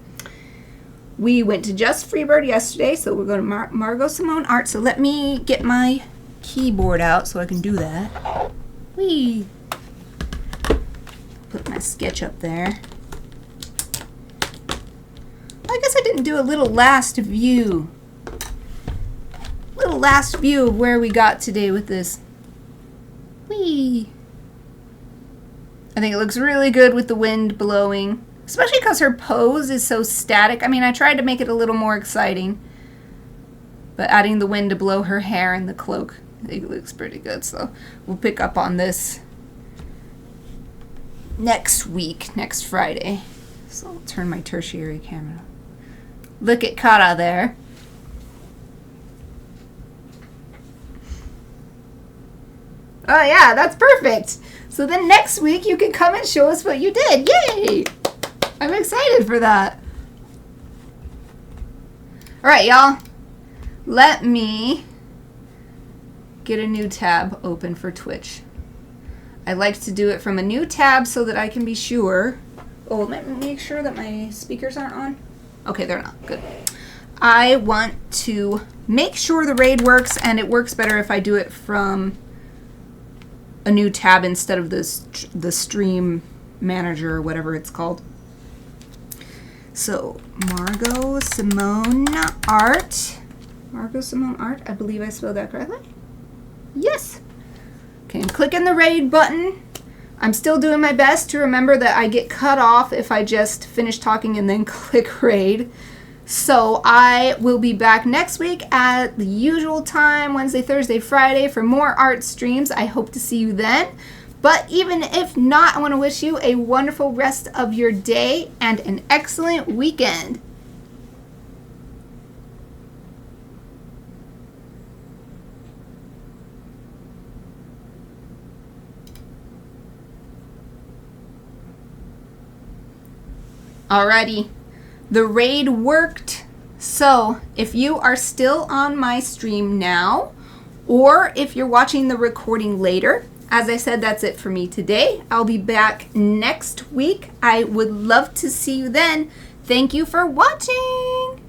we went to Just Freebird yesterday, so we're going to Margot Simone art. So let me get my keyboard out so I can do that. Whee! Put my sketch up there. I guess I didn't do a little last view. Little last view of where we got today with this. Whee! I think it looks really good with the wind blowing. Especially because her pose is so static. I mean, I tried to make it a little more exciting. But adding the wind to blow her hair and the cloak, I think it looks pretty good. So we'll pick up on this next week, next Friday. So I'll turn my tertiary camera. Look at Kara there. Oh yeah, that's perfect. So then next week you can come and show us what you did. Yay! I'm excited for that. All right, y'all. Let me get a new tab open for Twitch. I like to do it from a new tab so that I can be sure. Oh, let me make sure that my speakers aren't on. Okay, they're not. Good. I want to make sure the raid works, and it works better if I do it from a new tab instead of the stream manager or whatever it's called. So, Margot Simone art. Margot Simone art. I believe I spelled that correctly. Yes. Okay, I'm clicking the raid button. I'm still doing my best to remember that I get cut off if I just finish talking and then click raid. So I will be back next week at the usual time, Wednesday, Thursday, Friday, for more art streams. I hope to see you then. But even if not, I want to wish you a wonderful rest of your day and an excellent weekend. Alrighty, the raid worked. So if you are still on my stream now, or if you're watching the recording later, as I said, that's it for me today. I'll be back next week. I would love to see you then. Thank you for watching.